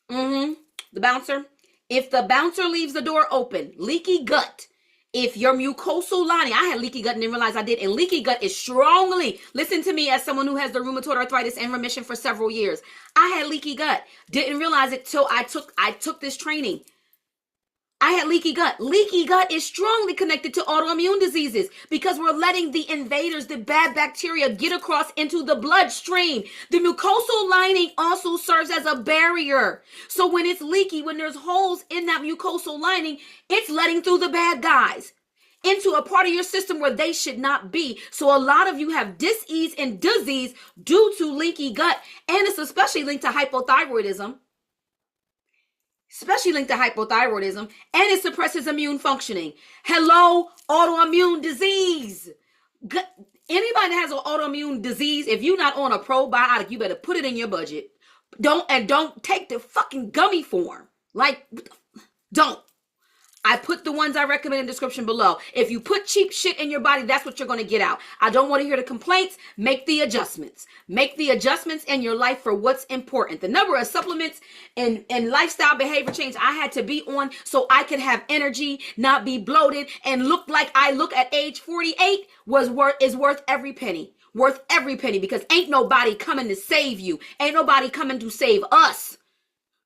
The bouncer. If the bouncer leaves the door open, leaky gut. If your mucosal lining, I had leaky gut and didn't realize I did, and leaky gut is strongly, listen to me as someone who has the rheumatoid arthritis in remission for several years. I had leaky gut. Didn't realize it till I took this training. I had leaky gut. Leaky gut is strongly connected to autoimmune diseases because we're letting the invaders, the bad bacteria, get across into the bloodstream. The mucosal lining also serves as a barrier. So when it's leaky, when there's holes in that mucosal lining, it's letting through the bad guys into a part of your system where they should not be. So a lot of you have dis-ease and disease due to leaky gut, and it's especially linked to hypothyroidism. especially linked to hypothyroidism, and it suppresses immune functioning. Hello, autoimmune disease. Anybody that has an autoimmune disease, if you're not on a probiotic, you better put it in your budget. Don't take the fucking gummy form. Like, don't. I put the ones I recommend in the description below. If you put cheap shit in your body, that's what you're going to get out. I don't want to hear the complaints. Make the adjustments. Make the adjustments in your life for what's important. The number of supplements and lifestyle behavior change I had to be on so I could have energy, not be bloated, and look like I look at age 48 is worth every penny. Worth every penny, because ain't nobody coming to save you. Ain't nobody coming to save us.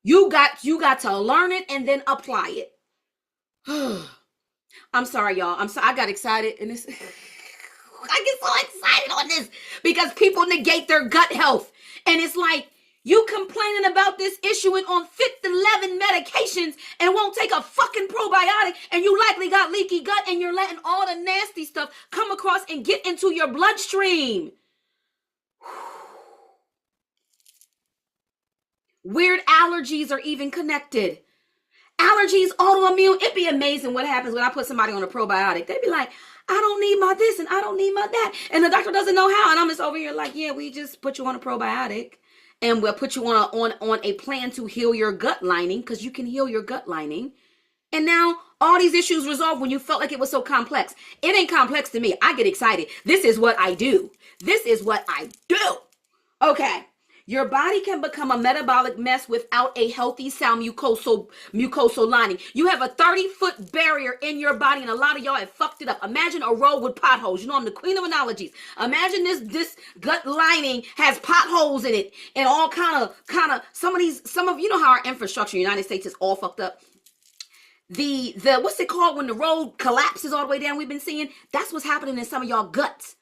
You got to learn it and then apply it. I'm sorry, y'all. I got excited and this. I get so excited on this because people negate their gut health. And it's like, you complaining about this issuing on 11 medications and won't take a fucking probiotic, and you likely got leaky gut and you're letting all the nasty stuff come across and get into your bloodstream. Weird allergies are even connected. Allergies, autoimmune. It'd be amazing what happens when I put somebody on a probiotic. They'd be like, I don't need my this and I don't need my that. And the doctor doesn't know how. And I'm just over here like, yeah, we just put you on a probiotic and we'll put you on a plan to heal your gut lining, because you can heal your gut lining. And now all these issues resolved when you felt like it was so complex. It ain't complex to me. I get excited. This is what I do. This is what I do. Okay. Your body can become a metabolic mess without a healthy, sound mucosal lining. You have a 30-foot barrier in your body, and a lot of y'all have fucked it up. Imagine a road with potholes. You know, I'm the queen of analogies. Imagine this gut lining has potholes in it, and all kind of some of you know how our infrastructure in the United States is all fucked up. The what's it called when the road collapses all the way down? We've been seeing that's what's happening in some of y'all guts.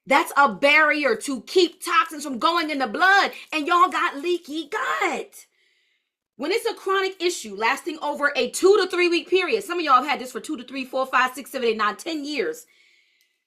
That's a barrier to keep toxins from going in the blood, and y'all got leaky gut. When it's a chronic issue lasting over a 2 to 3 week period, some of y'all have had this for 2 to 3, 4, 5, 6, 7, 8, 9, 10 years,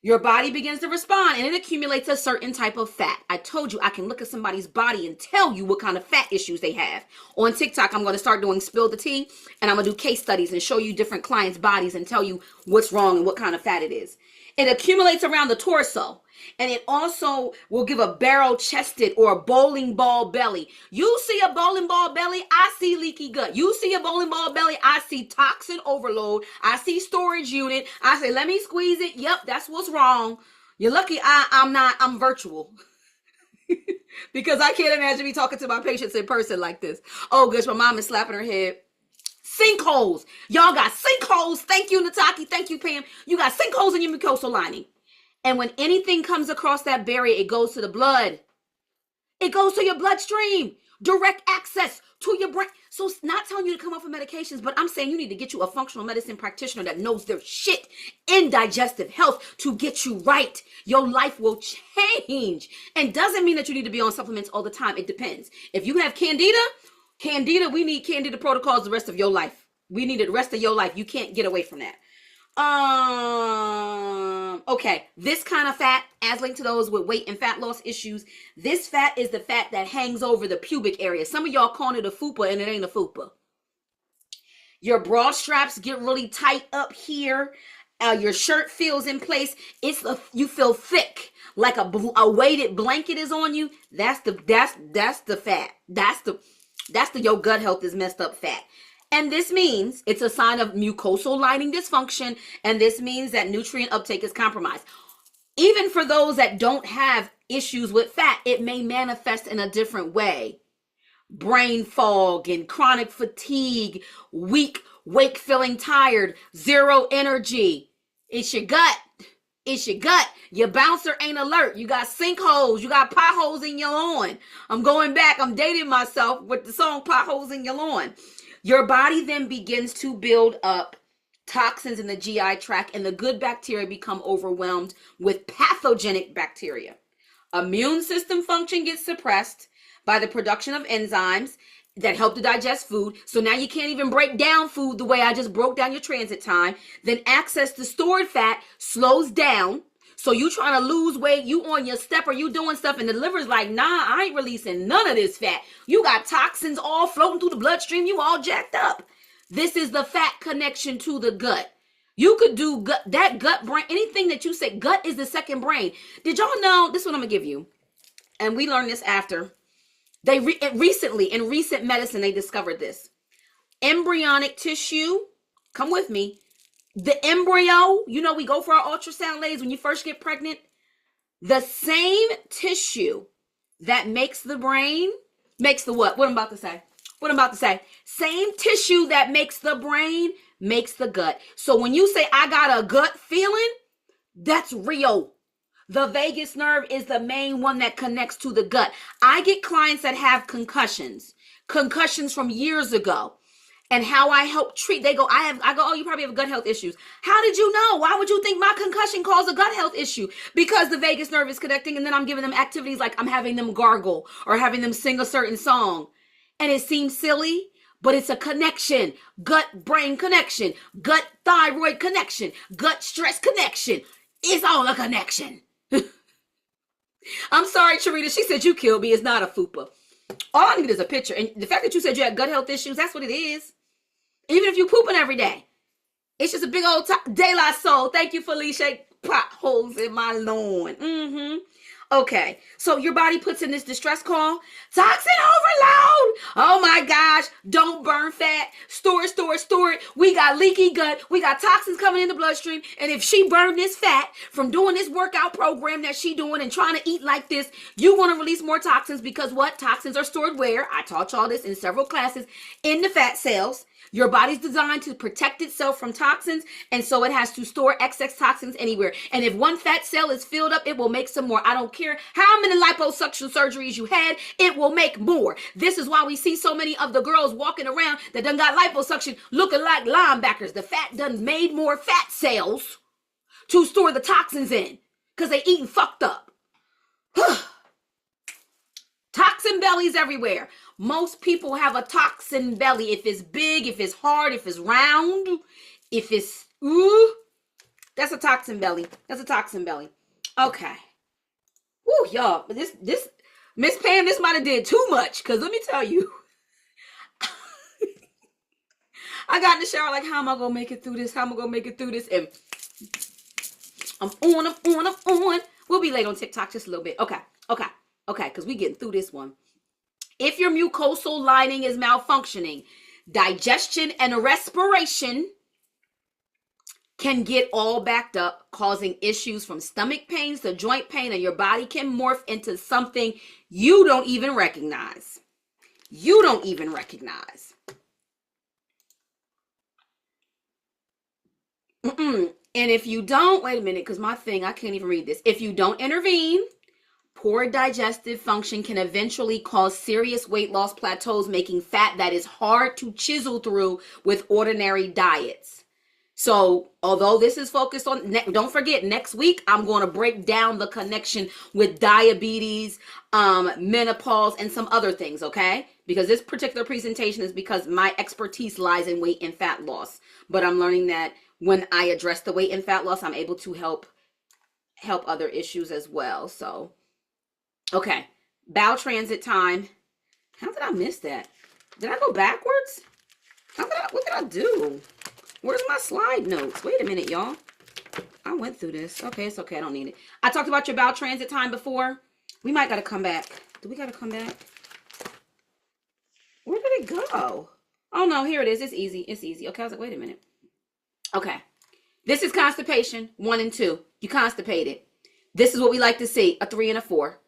your body begins to respond and it accumulates a certain type of fat. I told you I can look at somebody's body and tell you what kind of fat issues they have. On TikTok, I'm going to start doing Spill the Tea, and I'm going to do case studies and show you different clients' bodies and tell you what's wrong and what kind of fat it is. It accumulates around the torso, and it also will give a barrel-chested or a bowling ball belly. You see a bowling ball belly, I see leaky gut. You see a bowling ball belly, I see toxin overload. I see storage unit. I say, let me squeeze it. Yep, that's what's wrong. You're lucky I'm virtual. Because I can't imagine me talking to my patients in person like this. Oh, gosh, my mom is slapping her head. Sinkholes. Y'all got sinkholes. Thank you, Nataki. Thank you, Pam. You got sinkholes in your mucosal lining. And when anything comes across that barrier, it goes to the blood. It goes to your bloodstream. Direct access to your brain. So it's not telling you to come off of medications, but I'm saying you need to get you a functional medicine practitioner that knows their shit in digestive health to get you right. Your life will change. And doesn't mean that you need to be on supplements all the time. It depends. If you have candida, we need candida protocols the rest of your life. We need it the rest of your life. You can't get away from that. Okay, this kind of fat, as linked to those with weight and fat loss issues, this fat is the fat that hangs over the pubic area. Some of y'all calling it a fupa, and it ain't a fupa. Your bra straps get really tight up here. Your shirt feels in place. You feel thick, like a weighted blanket is on you. That's the fat. That's the your gut health is messed up fat. And this means it's a sign of mucosal lining dysfunction, and this means that nutrient uptake is compromised. Even for those that don't have issues with fat, it may manifest in a different way. Brain fog and chronic fatigue, weak, wake feeling tired, zero energy. It's your gut. It's your gut. Your bouncer ain't alert. You got sinkholes. You got potholes in your lawn. I'm going back. I'm dating myself with the song Potholes in Your Lawn. Your body then begins to build up toxins in the GI tract, and the good bacteria become overwhelmed with pathogenic bacteria. Immune system function gets suppressed by the production of enzymes that help to digest food. So now you can't even break down food the way I just broke down your transit time. Then access to stored fat slows down. So you trying to lose weight, you on your step, or you doing stuff, and the liver's like, nah, I ain't releasing none of this fat. You got toxins all floating through the bloodstream, you all jacked up. This is the fat connection to the gut. You could do that gut brain, anything that you say, gut is the second brain. Did y'all know, this is what I'm gonna give you, and we learned this after. They recently, in recent medicine, they discovered this. Embryonic tissue, come with me. The embryo, you know, we go for our ultrasound ladies when you first get pregnant. The same tissue that makes the brain, makes the what? What I'm about to say. What I'm about to say. Same tissue that makes the brain, makes the gut. So when you say, I got a gut feeling, that's real. The vagus nerve is the main one that connects to the gut. I get clients that have concussions from years ago. And how I help treat, they go, I go, oh, you probably have gut health issues. How did you know? Why would you think my concussion caused a gut health issue? Because the vagus nerve is connecting, and then I'm giving them activities like I'm having them gargle or having them sing a certain song. And it seems silly, but it's a connection. Gut-brain connection, gut-thyroid connection, gut-stress connection. It's all a connection. I'm sorry, Charita. She said you killed me. It's not a fupa. All I need is a picture. And the fact that you said you had gut health issues, that's what it is. Even if you pooping every day. It's just a big old De La Soul. Thank you, Felicia. Potholes in my lawn. Okay. So your body puts in this distress call. Toxin overload. Oh my gosh. Don't burn fat. Store it. We got leaky gut. We got toxins coming in the bloodstream. And if she burned this fat from doing this workout program that she doing and trying to eat like this, you're going to release more toxins because what? Toxins are stored where? I taught y'all this in several classes. In the fat cells. Your body's designed to protect itself from toxins, and so it has to store excess toxins anywhere. And if one fat cell is filled up, it will make some more. I don't care how many liposuction surgeries you had, it will make more. This is why we see so many of the girls walking around that done got liposuction looking like linebackers. The fat done made more fat cells to store the toxins in because they eating fucked up. Toxin bellies everywhere. Most people have a toxin belly. If it's big, if it's hard, if it's round, if it's, that's a toxin belly. That's a toxin belly. Okay. Woo, y'all. But this, Miss Pam, this might have did too much. Because let me tell you. I got in the shower like, how am I going to make it through this? How am I going to make it through this? And I'm on. We'll be late on TikTok just a little bit. Okay. Because we getting through this one. If your mucosal lining is malfunctioning, digestion and respiration can get all backed up, causing issues from stomach pains to joint pain, and your body can morph into something you don't even recognize. And if you don't, wait a minute, because my thing, I can't even read this. If you don't intervene, poor digestive function can eventually cause serious weight loss plateaus, making fat that is hard to chisel through with ordinary diets. So, although this is focused on, don't forget, next week, I'm going to break down the connection with diabetes, menopause, and some other things, okay? Because this particular presentation is because my expertise lies in weight and fat loss. But I'm learning that when I address the weight and fat loss, I'm able to help other issues as well. So, okay, bowel transit time. How did I miss that? Did I go backwards? What did I do? Where's my slide notes? Wait a minute, y'all. I went through this. Okay, it's okay. I don't need it. I talked about your bowel transit time before. We might got to come back. Do we got to come back? Where did it go? Oh, no, here it is. It's easy. Okay, I was like, wait a minute. Okay. This is constipation, 1 and 2. You constipated. This is what we like to see, a 3 and a 4.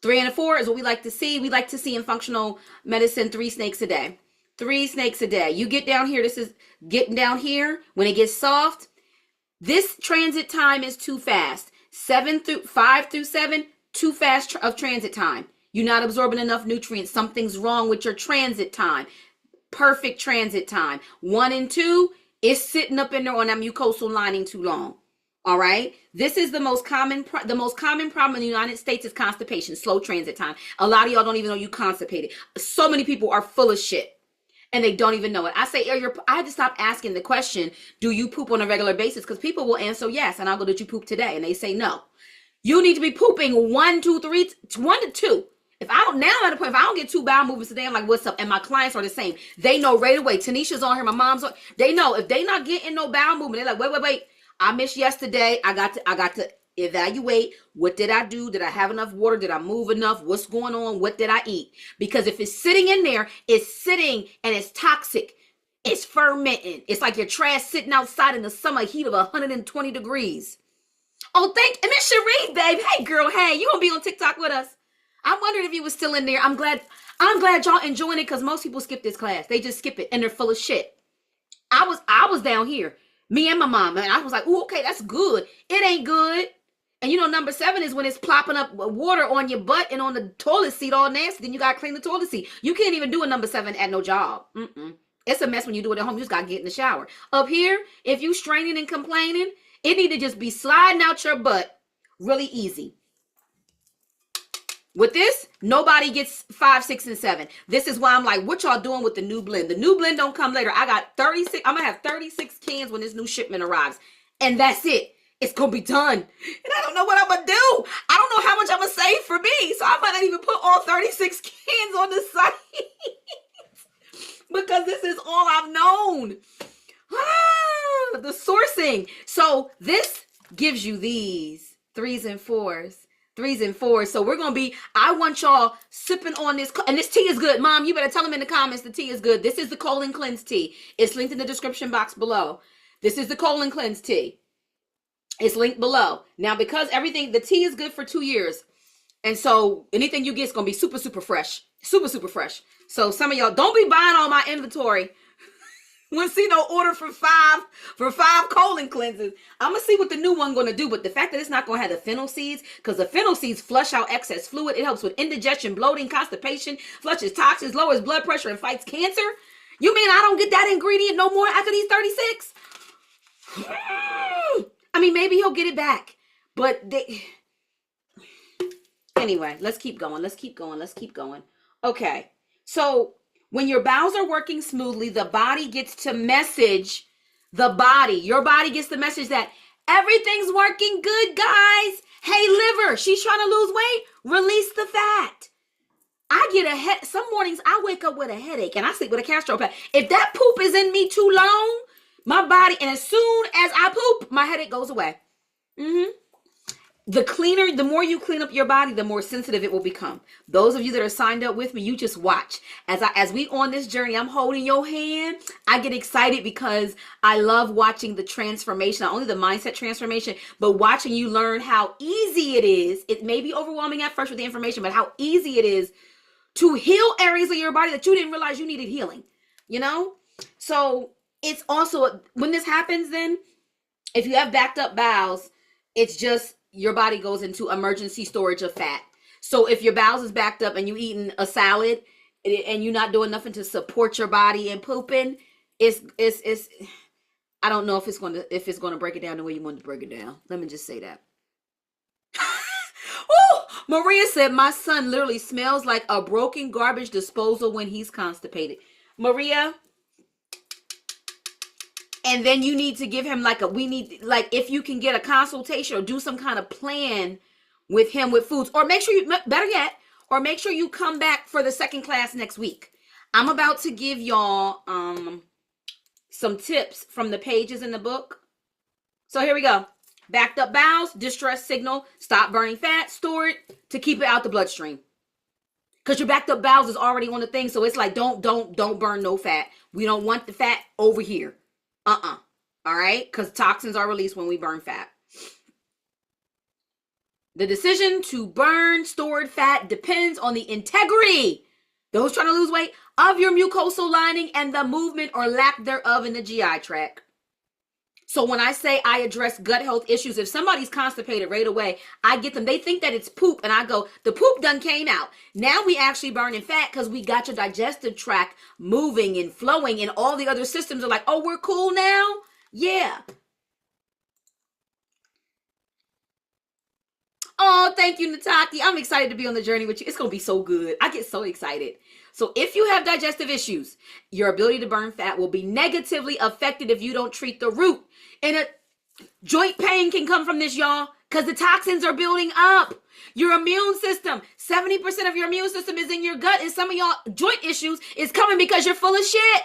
3 and a 4 is what we like to see. We like to see in functional medicine 3 snakes a day. 3 snakes a day. You get down here. This is getting down here. When it gets soft, this transit time is too fast. 5 through 7, too fast of transit time. You're not absorbing enough nutrients. Something's wrong with your transit time. Perfect transit time. 1 and 2 is sitting up in there on that mucosal lining too long. All right. This is the most common problem in the United States is constipation, slow transit time. A lot of y'all don't even know you constipated. So many people are full of shit. and they don't even know it. I say, I had to stop asking the question, do you poop on a regular basis? Because people will answer yes, and I'll go, did you poop today? And they say no. You need to be pooping 1 to 2. If I don't, now I'm at a point, if I don't get 2 bowel movements today, I'm like, what's up? And my clients are the same. They know right away. Tanisha's on here, my mom's on. They know if they not getting no bowel movement, they're like, wait. I missed yesterday. I got to evaluate. What did I do? Did I have enough water? Did I move enough? What's going on? What did I eat? Because if it's sitting in there, it's sitting and it's toxic. It's fermenting. It's like your trash sitting outside in the summer heat of 120 degrees. Oh, and Miss Cherie, babe. Hey, girl. Hey, you gonna be on TikTok with us? I wondered if you was still in there. I'm glad y'all enjoying it because most people skip this class. They just skip it and they're full of shit. I was down here, me and my mom, and I was like, oh, okay, that's good. It ain't good. And you know, number 7 is when it's plopping up water on your butt and on the toilet seat all nasty. Then you gotta clean the toilet seat. You can't even do a number 7 at no job. It's a mess when you do it at home. You just gotta get in the shower. Up here, if you straining and complaining, it need to just be sliding out your butt really easy. With this, nobody gets 5, 6, and 7. This is why I'm like, what y'all doing with the new blend? The new blend don't come later. I got 36. I'm going to have 36 cans when this new shipment arrives. And that's it. It's going to be done. And I don't know what I'm going to do. I don't know how much I'm going to save for me. So I might not even put all 36 cans on the site. Because this is all I've known. The sourcing. So this gives you these 3s and 4s. 3s and 4s. So we're going to I want y'all sipping on this. And this tea is good. Mom, you better tell them in the comments the tea is good. This is the colon cleanse tea. It's linked in the description box below. This is the colon cleanse tea. It's linked below. Now, because the tea is good for 2 years. And so anything you get is going to be super, super fresh. Super, super fresh. So some of y'all, don't be buying all my inventory. We'll see no order for 5 colon cleanses. I'm going to see what the new one going to do. But the fact that it's not going to have the fennel seeds, because the fennel seeds flush out excess fluid. It helps with indigestion, bloating, constipation, flushes toxins, lowers blood pressure, and fights cancer. You mean I don't get that ingredient no more after these 36? I mean, maybe he'll get it back. But anyway, let's keep going. Let's keep going. Okay. So when your bowels are working smoothly, the body gets to message your body gets the message that everything's working good, guys. Hey, liver, she's trying to lose weight. Release the fat. I get some mornings I wake up with a headache and I sleep with a castor pad. If that poop is in me too long, my body, and as soon as I poop, my headache goes away. The more you clean up your body, the more sensitive it will become. Those of you that are signed up with me, you just watch. As we on this journey, I'm holding your hand. I get excited because I love watching the transformation, not only the mindset transformation, but watching you learn how easy it is. It may be overwhelming at first with the information, but how easy it is to heal areas of your body that you didn't realize you needed healing, you know? So it's also, when this happens then, if you have backed up bowels, it's just, your body goes into emergency storage of fat. So if your bowels is backed up and you eating a salad and you're not doing nothing to support your body and pooping, it's I don't know if it's going to break it down the way you want to break it down. Let me just say that. Maria said, my son literally smells like a broken garbage disposal when he's constipated. Maria, and then you need to give him if you can get a consultation or do some kind of plan with him with foods, or make sure you come back for the second class next week. I'm about to give y'all some tips from the pages in the book. So here we go. Backed up bowels, distress signal, stop burning fat, store it to keep it out the bloodstream. Because your backed up bowels is already on the thing. So it's like, don't burn no fat. We don't want the fat over here. All right? Because toxins are released when we burn fat. The decision to burn stored fat depends on the integrity, those trying to lose weight, of your mucosal lining and the movement or lack thereof in the GI tract. So when I say I address gut health issues, if somebody's constipated right away, I get them. They think that it's poop, and I go, the poop done came out. Now we actually burning fat because we got your digestive tract moving and flowing, and all the other systems are like, oh, we're cool now? Yeah. Oh, thank you, Nataki. I'm excited to be on the journey with you. It's going to be so good. I get so excited. So if you have digestive issues, your ability to burn fat will be negatively affected if you don't treat the root. And a joint pain can come from this, y'all, because the toxins are building up. Your immune system, 70% of your immune system is in your gut, and some of y'all joint issues is coming because you're full of shit.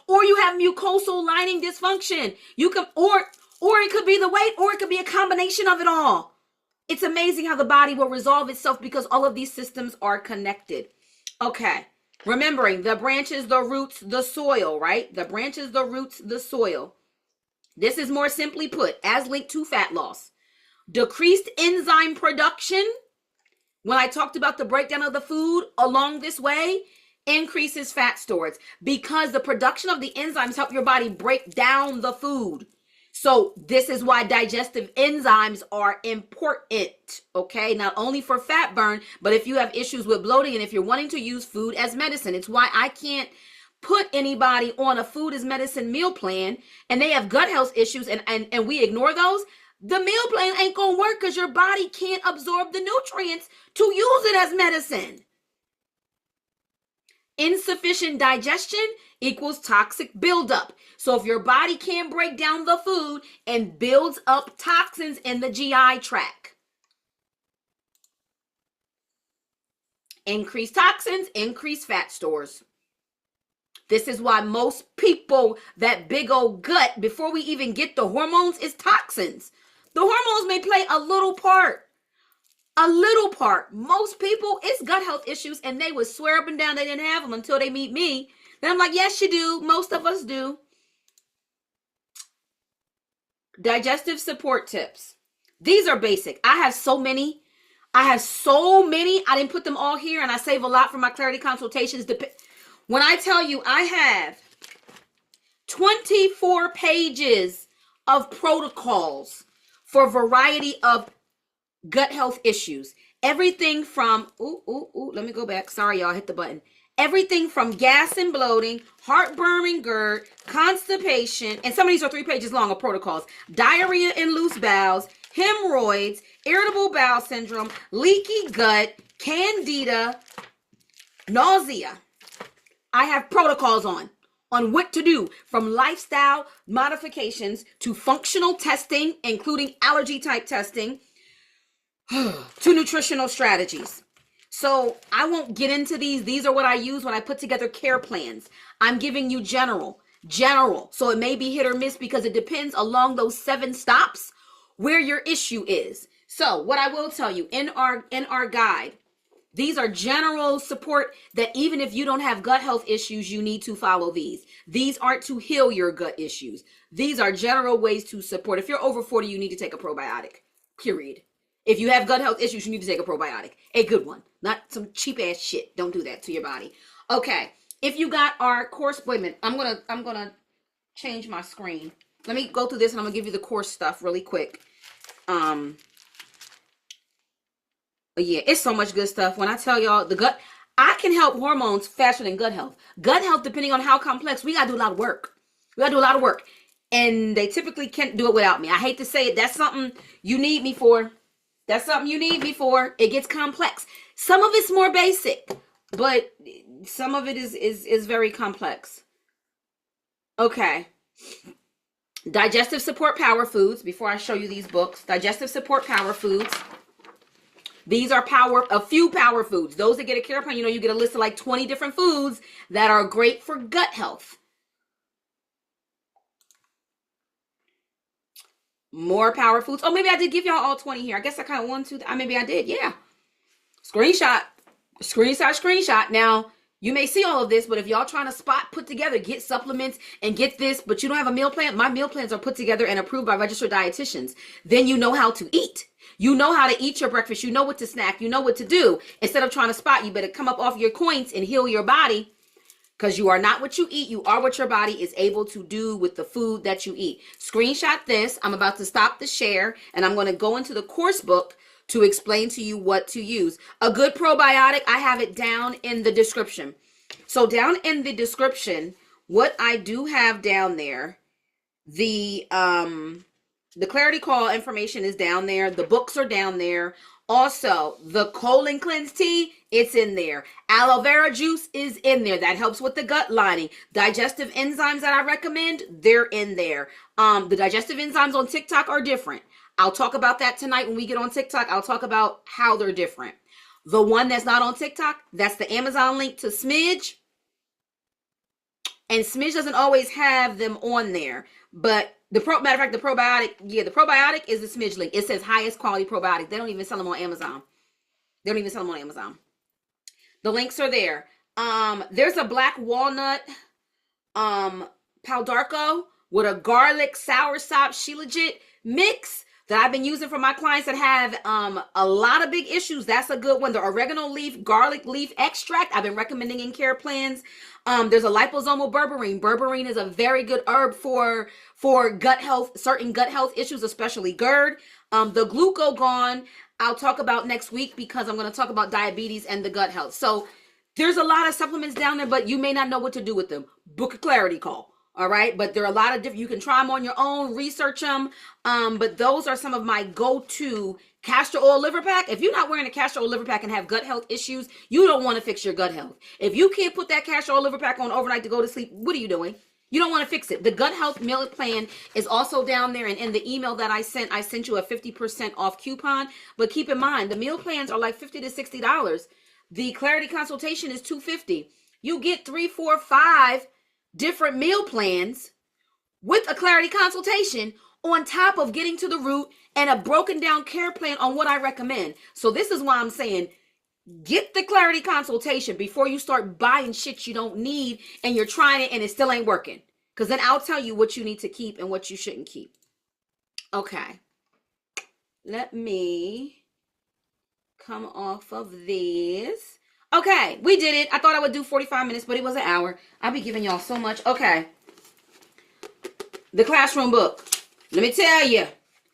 Or you have mucosal lining dysfunction. You can, or it could be the weight, or it could be a combination of it all. It's amazing how the body will resolve itself because all of these systems are connected. Okay. Remembering the branches, the roots, the soil, right? The branches, the roots, the soil. This is more simply put as linked to fat loss. Decreased enzyme production. When I talked about the breakdown of the food along this way, increases fat storage because the production of the enzymes help your body break down the food. So this is why digestive enzymes are important, okay? Not only for fat burn, but if you have issues with bloating and if you're wanting to use food as medicine. It's why I can't put anybody on a food as medicine meal plan and they have gut health issues and we ignore those. The meal plan ain't gonna work because your body can't absorb the nutrients to use it as medicine. Insufficient digestion equals toxic buildup. So if your body can't break down the food and builds up toxins in the GI tract. Increase toxins, increase fat stores. This is why most people, that big old gut, before we even get the hormones, is toxins. The hormones may play a little part. A little part. Most people, it's gut health issues, and they would swear up and down they didn't have them until they meet me. Then I'm like, yes, you do. Most of us do. Digestive support tips. These are basic. I have so many. I didn't put them all here, and I save a lot for my clarity consultations. When I tell you I have 24 pages of protocols for a variety of gut health issues. Everything from, let me go back. Sorry, y'all, hit the button. Everything from gas and bloating, heartburn and GERD, constipation, and some of these are 3 pages long of protocols. Diarrhea and loose bowels, hemorrhoids, irritable bowel syndrome, leaky gut, candida, nausea. I have protocols on what to do, from lifestyle modifications to functional testing, including allergy type testing, to nutritional strategies. So I won't get into these. These are what I use when I put together care plans. I'm giving you general. So it may be hit or miss because it depends along those 7 stops where your issue is. So what I will tell you in our guide, these are general support that even if you don't have gut health issues, you need to follow these. These aren't to heal your gut issues. These are general ways to support. If you're over 40, you need to take a probiotic, period. If you have gut health issues, you need to take a probiotic, a good one, not some cheap ass shit. Don't do that to your body. Okay. If you got our course, wait a minute, I'm going to change my screen. Let me go through this and I'm gonna give you the course stuff really quick. Yeah, it's so much good stuff. When I tell y'all the gut, I can help hormones faster than gut health. Gut health, depending on how complex, we gotta do a lot of work. And they typically can't do it without me. I hate to say it. That's something you need me for. It gets complex. Some of it's more basic, but some of it is very complex. Okay. Digestive support power foods. Before I show you these books, digestive support power foods. These are a few power foods. Those that get a care plan, you get a list of like 20 different foods that are great for gut health. More power foods. Oh, maybe I did give y'all all 20 here. I guess I kind of wanted to. Maybe I did. Yeah. Screenshot. Now, you may see all of this, but if y'all trying to put together, get supplements and get this, but you don't have a meal plan, my meal plans are put together and approved by registered dietitians. Then you know how to eat. You know how to eat your breakfast. You know what to snack. You know what to do. Instead of trying to spot, you better come up off your coins and heal your body, because you are not what you eat. You are what your body is able to do with the food that you eat. Screenshot this. I'm about to stop the share, and I'm going to go into the course book to explain to you what to use. A good probiotic, I have it down in the description. So down in the description, what I do have down there, the The Clarity Call information is down there. The books are down there. Also, the colon cleanse tea, it's in there. Aloe vera juice is in there. That helps with the gut lining. Digestive enzymes that I recommend, they're in there. The digestive enzymes on TikTok are different. I'll talk about that tonight when we get on TikTok. I'll talk about how they're different. The one that's not on TikTok, that's the Amazon link to Smidge. And Smidge doesn't always have them on there. But matter of fact, the probiotic is the Smidge link. It says highest quality probiotic. They don't even sell them on Amazon. The links are there. There's a black walnut Paldarco with a garlic soursop Shilajit mix that I've been using for my clients that have a lot of big issues. That's a good one. The oregano leaf, garlic leaf extract, I've been recommending in care plans. There's a liposomal berberine. Berberine is a very good herb for gut health, certain gut health issues, especially GERD. The glucagon, I'll talk about next week because I'm going to talk about diabetes and the gut health. So there's a lot of supplements down there, but you may not know what to do with them. Book a Clarity Call. All right. But there are a lot of different, you can try them on your own, research them. But those are some of my go-to castor oil liver pack. If you're not wearing a castor oil liver pack and have gut health issues, you don't want to fix your gut health. If you can't put that castor oil liver pack on overnight to go to sleep, what are you doing? You don't want to fix it. The gut health meal plan is also down there. And in the email that I sent you a 50% off coupon. But keep in mind, the meal plans are like $50 to $60. The Clarity consultation is $250. You get 3, 4, 5 different meal plans with a Clarity consultation on top of getting to the root and a broken down care plan on what I recommend. So this is why I'm saying, get the Clarity consultation before you start buying shit you don't need and you're trying it and it still ain't working. Because then I'll tell you what you need to keep and what you shouldn't keep. Okay. Let me come off of this. Okay, we did it. I thought I would do 45 minutes, but it was an hour. I'll be giving y'all so much. Okay. The classroom book. Let me tell you,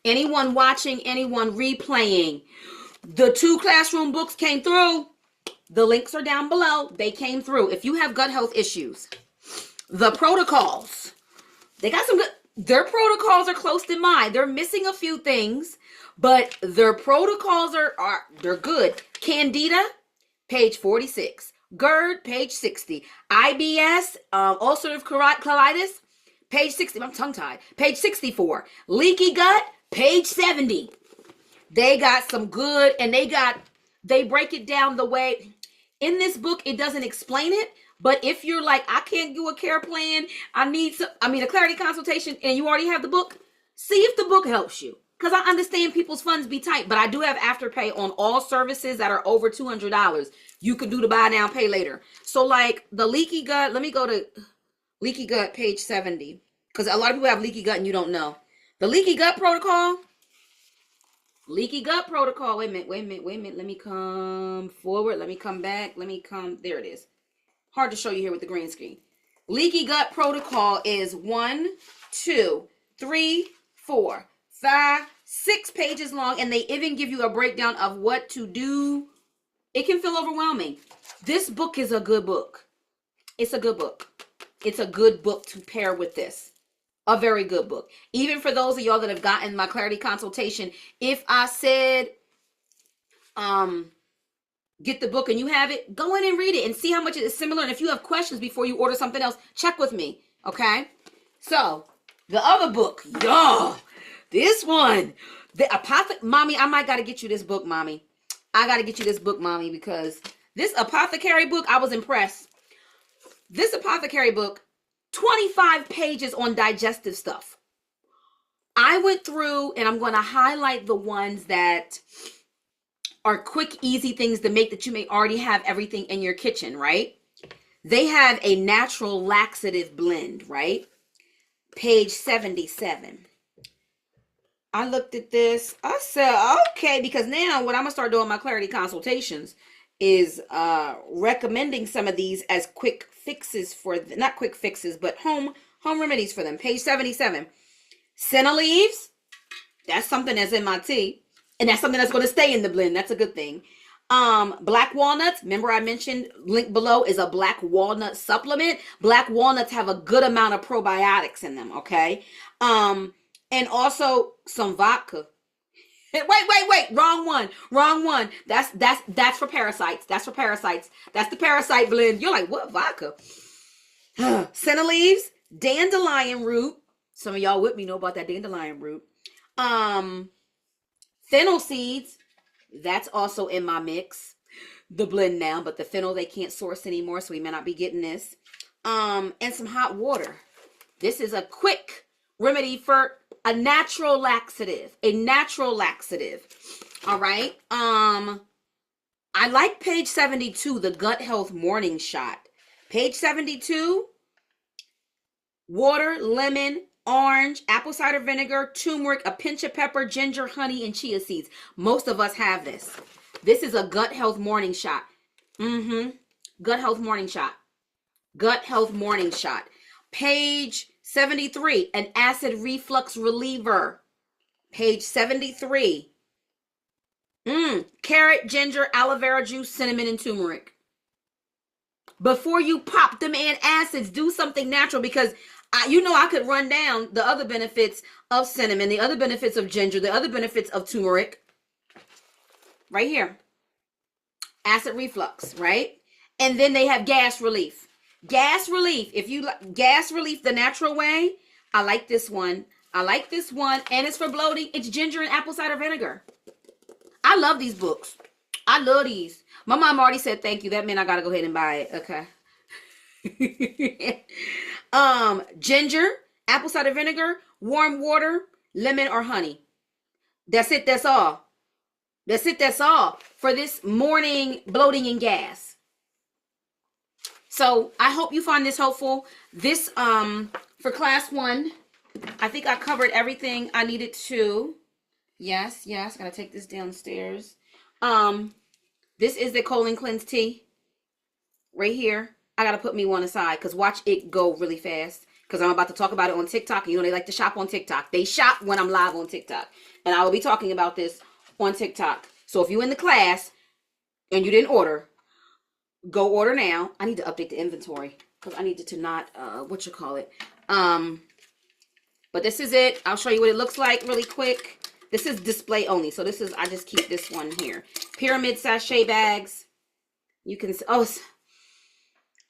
anyone watching, anyone replaying, the 2 classroom books came through. The links are down below. They came through. If you have gut health issues, the protocols, they got some good, their protocols are close to mine. They're missing a few things, but their protocols they're good. Candida, page 46. GERD, page 60. IBS, ulcerative colitis, page 60. I'm tongue-tied. Page 64. Leaky gut, page 70. They got some good, and they break it down the way. In this book, it doesn't explain it, but if you're like, I can't do a care plan, a Clarity consultation, and you already have the book, see if the book helps you. Because I understand people's funds be tight, but I do have AfterPay on all services that are over $200. You could do the buy now, pay later. So like the leaky gut, let me go to leaky gut, page 70. Because a lot of people have leaky gut and you don't know. The leaky gut protocol. Wait a minute. Let me come forward. Let me come back. There it is. Hard to show you here with the green screen. Leaky gut protocol is 1, 2, 3, 4, 5, 6 pages long, and they even give you a breakdown of what to do. It can feel overwhelming. This book is a good book. It's a good book. It's a good book to pair with this. A very good book. Even for those of y'all that have gotten my Clarity consultation, if I said, get the book and you have it, go in and read it and see how much it is similar. And if you have questions before you order something else, check with me. Okay? So, the other book, y'all. This one, Mommy, I might got to get you this book, Mommy. I got to get you this book, Mommy, because this Apothecary book, I was impressed. This Apothecary book, 25 pages on digestive stuff. I went through and I'm going to highlight the ones that are quick, easy things to make that you may already have everything in your kitchen, right? They have a natural laxative blend, right? Page 77. I looked at this. I said, okay, because now what I'm going to start doing my Clarity consultations is recommending some of these as quick fixes not quick fixes, but home remedies for them. Page 77. Senna leaves. That's something that's in my tea. And that's something that's going to stay in the blend. That's a good thing. Black walnuts. Remember I mentioned, link below is a black walnut supplement. Black walnuts have a good amount of probiotics in them, okay? and also some vodka. Wait. Wrong one. That's for parasites. That's for parasites. That's the parasite blend. You're like, what vodka? Senna leaves, dandelion root. Some of y'all with me know about that dandelion root. Fennel seeds. That's also in my mix. The blend now, but the fennel they can't source anymore, so we may not be getting this. And some hot water. This is a quick remedy for a natural laxative. All right. I like page 72, the gut health morning shot. Page 72, water, lemon, orange, apple cider vinegar, turmeric, a pinch of pepper, ginger, honey, and chia seeds. Most of us have this. This is a gut health morning shot. Gut health morning shot. Gut health morning shot. Page 73, an acid reflux reliever. Page 73. Carrot, ginger, aloe vera juice, cinnamon, and turmeric. Before you pop them in acids, do something natural, because I could run down the other benefits of cinnamon, the other benefits of ginger, the other benefits of turmeric. Right here. Acid reflux, right? And then they have gas relief. Gas relief. If you like gas relief the natural way, I like this one. And it's for bloating. It's ginger and apple cider vinegar. I love these books. I love these. My mom already said thank you. That meant I gotta go ahead and buy it. Okay. Ginger, apple cider vinegar, warm water, lemon or honey. That's it. That's all. That's all for this morning bloating and gas. So I hope you find this helpful. This, for class 1, I think I covered everything I needed to. Yes. Gotta take this downstairs. This is the colon cleanse tea right here. I gotta put me one aside because watch it go really fast, because I'm about to talk about it on TikTok. And they like to shop on TikTok. They shop when I'm live on TikTok, and I will be talking about this on TikTok. So if you're in the class and you didn't order, go order now. I need to update the inventory because I needed to not but this is it. I'll show you what it looks like really quick. This is display only, so I just keep this one here. Pyramid sachet bags. You can I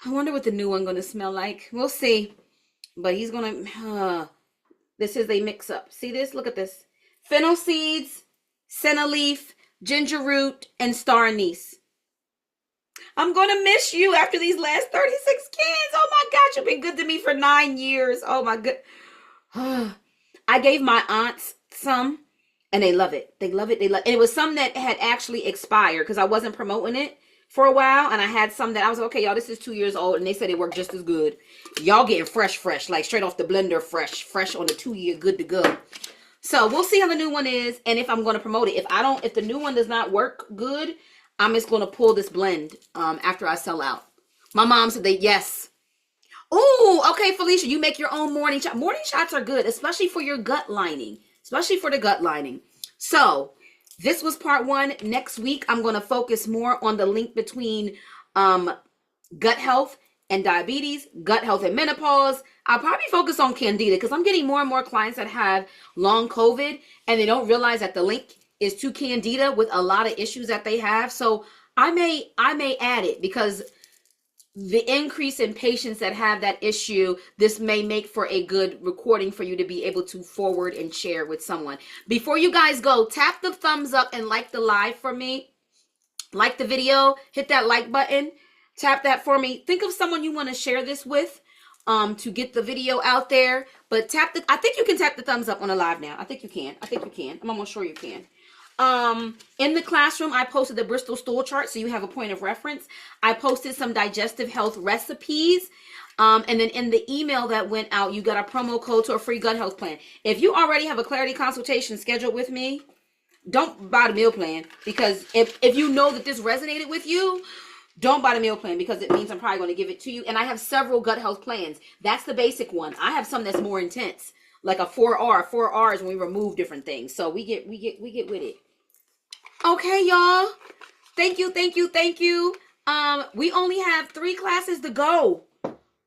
wonder what the new one gonna smell like. We'll see. But he's gonna this is a mix up. See this? Look at this. Fennel seeds, senna leaf, ginger root, and star anise. I'm gonna miss you after these last 36 cans. Oh my gosh, you've been good to me for 9 years. Oh my god. I gave my aunts some, and they love it. They love it. And it was some that had actually expired because I wasn't promoting it for a while, and I had some that I was like, okay, y'all, this is 2 years old, and they said it worked just as good. Y'all getting fresh, like straight off the blender, fresh on the 2-year, good to go. So we'll see how the new one is, and if I'm going to promote it. If the new one does not work good, I'm just going to pull this blend after I sell out. My mom said yes. Oh, okay, Felicia, you make your own morning shot. Morning shots are good, especially for your gut lining, especially for the gut lining. So this was part 1. Next week, I'm going to focus more on the link between gut health and diabetes, gut health and menopause. I'll probably focus on candida because I'm getting more and more clients that have long COVID and they don't realize that the link is to candida with a lot of issues that they have. So I may add it because the increase in patients that have that issue, this may make for a good recording for you to be able to forward and share with someone. Before you guys go, tap the thumbs up and like the live for me. Like the video, hit that like button, tap that for me. Think of someone you want to share this with to get the video out there. But I think you can tap the thumbs up on a live now. I think you can. I'm almost sure you can. In the classroom, I posted the Bristol stool chart so you have a point of reference. I posted some digestive health recipes. And then in the email that went out, you got a promo code to a free gut health plan. If you already have a clarity consultation scheduled with me, don't buy the meal plan, because if you know that this resonated with you, don't buy the meal plan, because it means I'm probably going to give it to you. And I have several gut health plans. That's the basic one. I have some that's more intense, like a 4R. 4R is when we remove different things. So we get with it. Okay, y'all. Thank you. We only have 3 classes to go.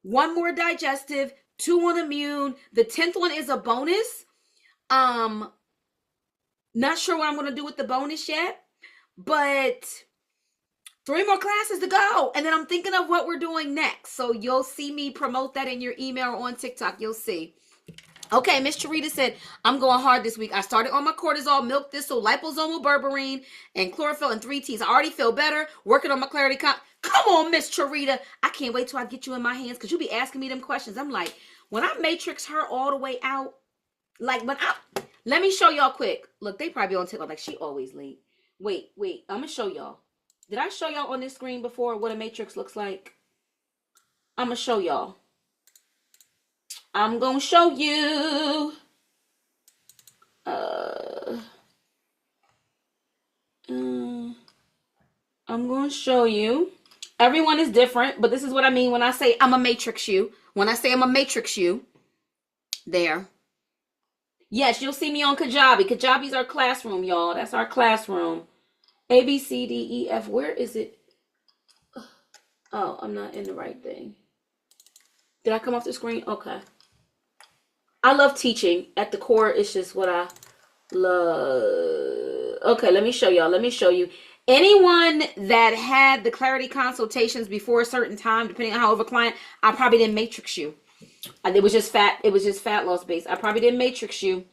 1 more digestive, 2 on immune. The 10th one is a bonus. Um, Not sure what I'm going to do with the bonus yet, but 3 more classes to go. And then I'm thinking of what we're doing next. So you'll see me promote that in your email or on TikTok. You'll see. Okay, Miss Charita said, I'm going hard this week. I started on my cortisol, milk thistle, liposomal berberine, and chlorophyll and 3 teas. I already feel better. Working on my clarity. Come on, Miss Charita. I can't wait till I get you in my hands because you'll be asking me them questions. I'm like, when I matrix her all the way out, like when I, let me show y'all quick. Look, they probably on TikTok like she always late. Wait. I'm going to show y'all. Did I show y'all on this screen before what a matrix looks like? I'm going to show y'all. I'm going to show you. I'm going to show you. Everyone is different, but this is what I mean when I say I'm a matrix you. When I say I'm a matrix you, there. Yes, you'll see me on Kajabi. Kajabi's our classroom, y'all. That's our classroom. A, B, C, D, E, F. Where is it? Oh, I'm not in the right thing. Did I come off the screen? Okay. I love teaching. At the core, it's just what I love. Okay, let me show y'all. Let me show you. Anyone that had the clarity consultations before a certain time, depending on how over client, I probably didn't matrix you. It was just fat. It was just fat loss based. I probably didn't matrix you.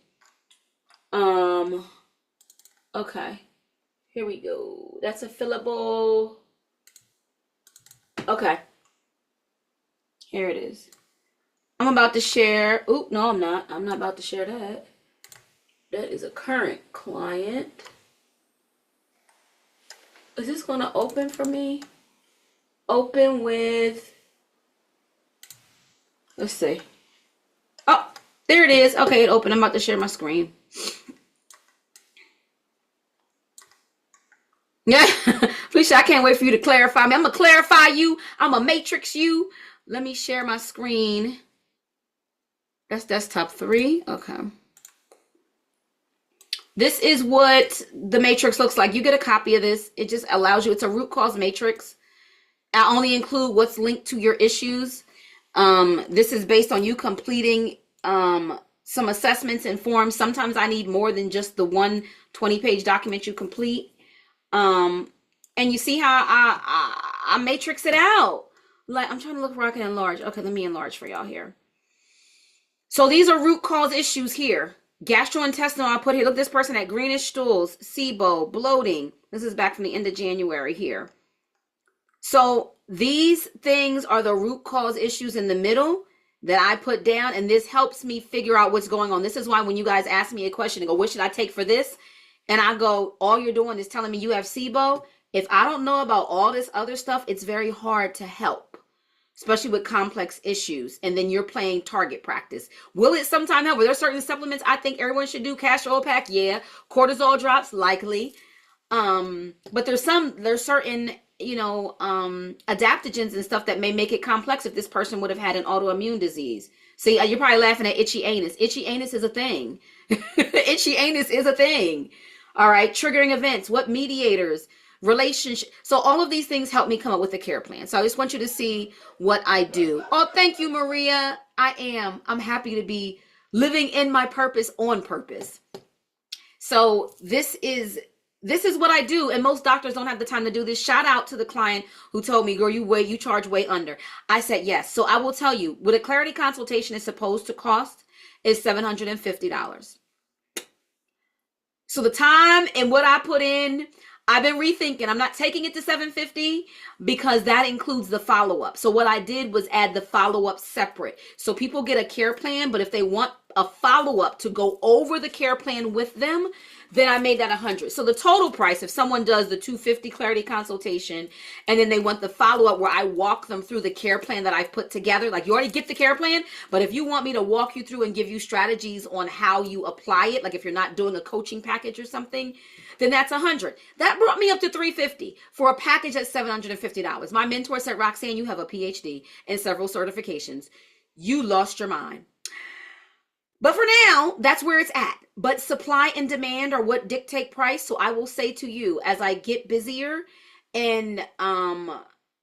Okay. Here we go. That's a fillable. Okay. Here it is. I'm about to share. Oop, no, I'm not. I'm not about to share that. That is a current client. Is this going to open for me? Open with, let's see. Oh, there it is. Okay, it opened. I'm about to share my screen. Yeah, Felicia, I can't wait for you to clarify me. I'm going to clarify you. I'm going to matrix you. Let me share my screen. That's desktop 3. Okay. This is what the matrix looks like. You get a copy of this. It just allows you. It's a root cause matrix. I only include what's linked to your issues. This is based on you completing some assessments and forms. Sometimes I need more than just the one 20-page document you complete. And you see how I matrix it out. Like, I'm trying to look where I can enlarge. Okay, let me enlarge for y'all here. So these are root cause issues here. Gastrointestinal, I put here. Look, this person had greenish stools, SIBO, bloating. This is back from the end of January here. So these things are the root cause issues in the middle that I put down, and this helps me figure out what's going on. This is why when you guys ask me a question and go, what should I take for this? And I go, all you're doing is telling me you have SIBO. If I don't know about all this other stuff, it's very hard to help, especially with complex issues. And then you're playing target practice. Will it sometime help? Were there certain supplements I think everyone should do? Castor oil pack? Yeah. Cortisol drops? Likely. But there's certain, adaptogens and stuff that may make it complex if this person would have had an autoimmune disease. See, you're probably laughing at itchy anus. Itchy anus is a thing. Itchy anus is a thing. All right. Triggering events. What mediators? Relationship. So all of these things help me come up with a care plan. So I just want you to see what I do. Oh, thank you, Maria. I'm happy to be living in my purpose on purpose. So this is what I do. And most doctors don't have the time to do this. Shout out to the client who told me, girl, you charge way under. I said, yes. So I will tell you what a clarity consultation is supposed to cost is $750. So the time and what I put in, I've been rethinking. I'm not taking it to $750 because that includes the follow-up. So what I did was add the follow-up separate. So people get a care plan, but if they want a follow-up to go over the care plan with them, then I made that $100. So the total price, if someone does the $250 clarity consultation and then they want the follow-up where I walk them through the care plan that I've put together, like you already get the care plan, but if you want me to walk you through and give you strategies on how you apply it, like if you're not doing a coaching package or something, then that's $100. That brought me up to $350 for a package at $750. My mentor said, Roxanne, you have a PhD and several certifications. You lost your mind. But for now, that's where it's at. But supply and demand are what dictate price. So I will say to you, as I get busier and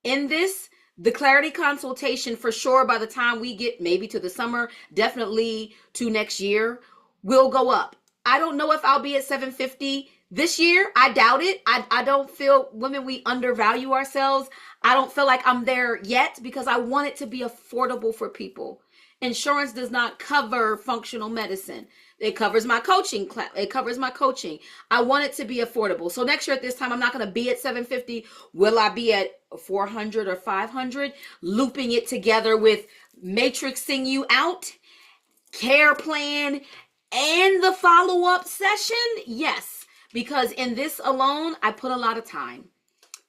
in this, the clarity consultation for sure by the time we get maybe to the summer, definitely to next year, will go up. I don't know if I'll be at 750 this year. I doubt it. I don't feel, women, we undervalue ourselves. I don't feel like I'm there yet because I want it to be affordable for people. Insurance does not cover functional medicine. It covers my coaching. It covers my coaching. I want it to be affordable. So next year at this time, I'm not going to be at 750. Will I be at 400 or 500? Looping it together with matrixing you out, care plan, and the follow-up session? Yes, because in this alone, I put a lot of time.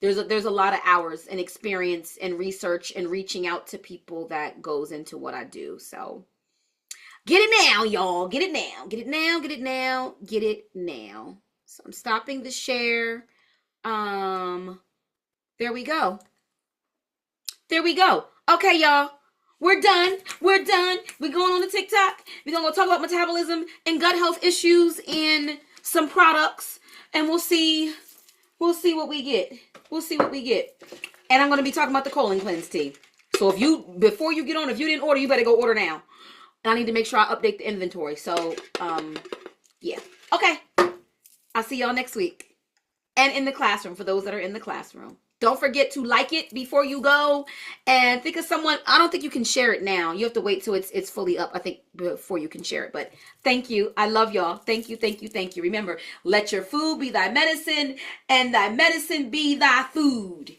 There's a lot of hours and experience and research and reaching out to people that goes into what I do. So get it now, y'all. Get it now. Get it now. Get it now. Get it now. So I'm stopping the share. There we go. There we go. Okay, y'all. We're done. We're done. We're going on to TikTok. We're going to go talk about metabolism and gut health issues and some products. And we'll see what we get. We'll see what we get. And I'm going to be talking about the colon cleanse tea. So before you get on, if you didn't order, you better go order now. And I need to make sure I update the inventory. So, yeah. Okay. I'll see y'all next week. And in the classroom, for those that are in the classroom. Don't forget to like it before you go. And think of someone. I don't think you can share it now. You have to wait till it's fully up, I think, before you can share it. But thank you. I love y'all. Thank you, thank you, thank you. Remember, let your food be thy medicine, and thy medicine be thy food.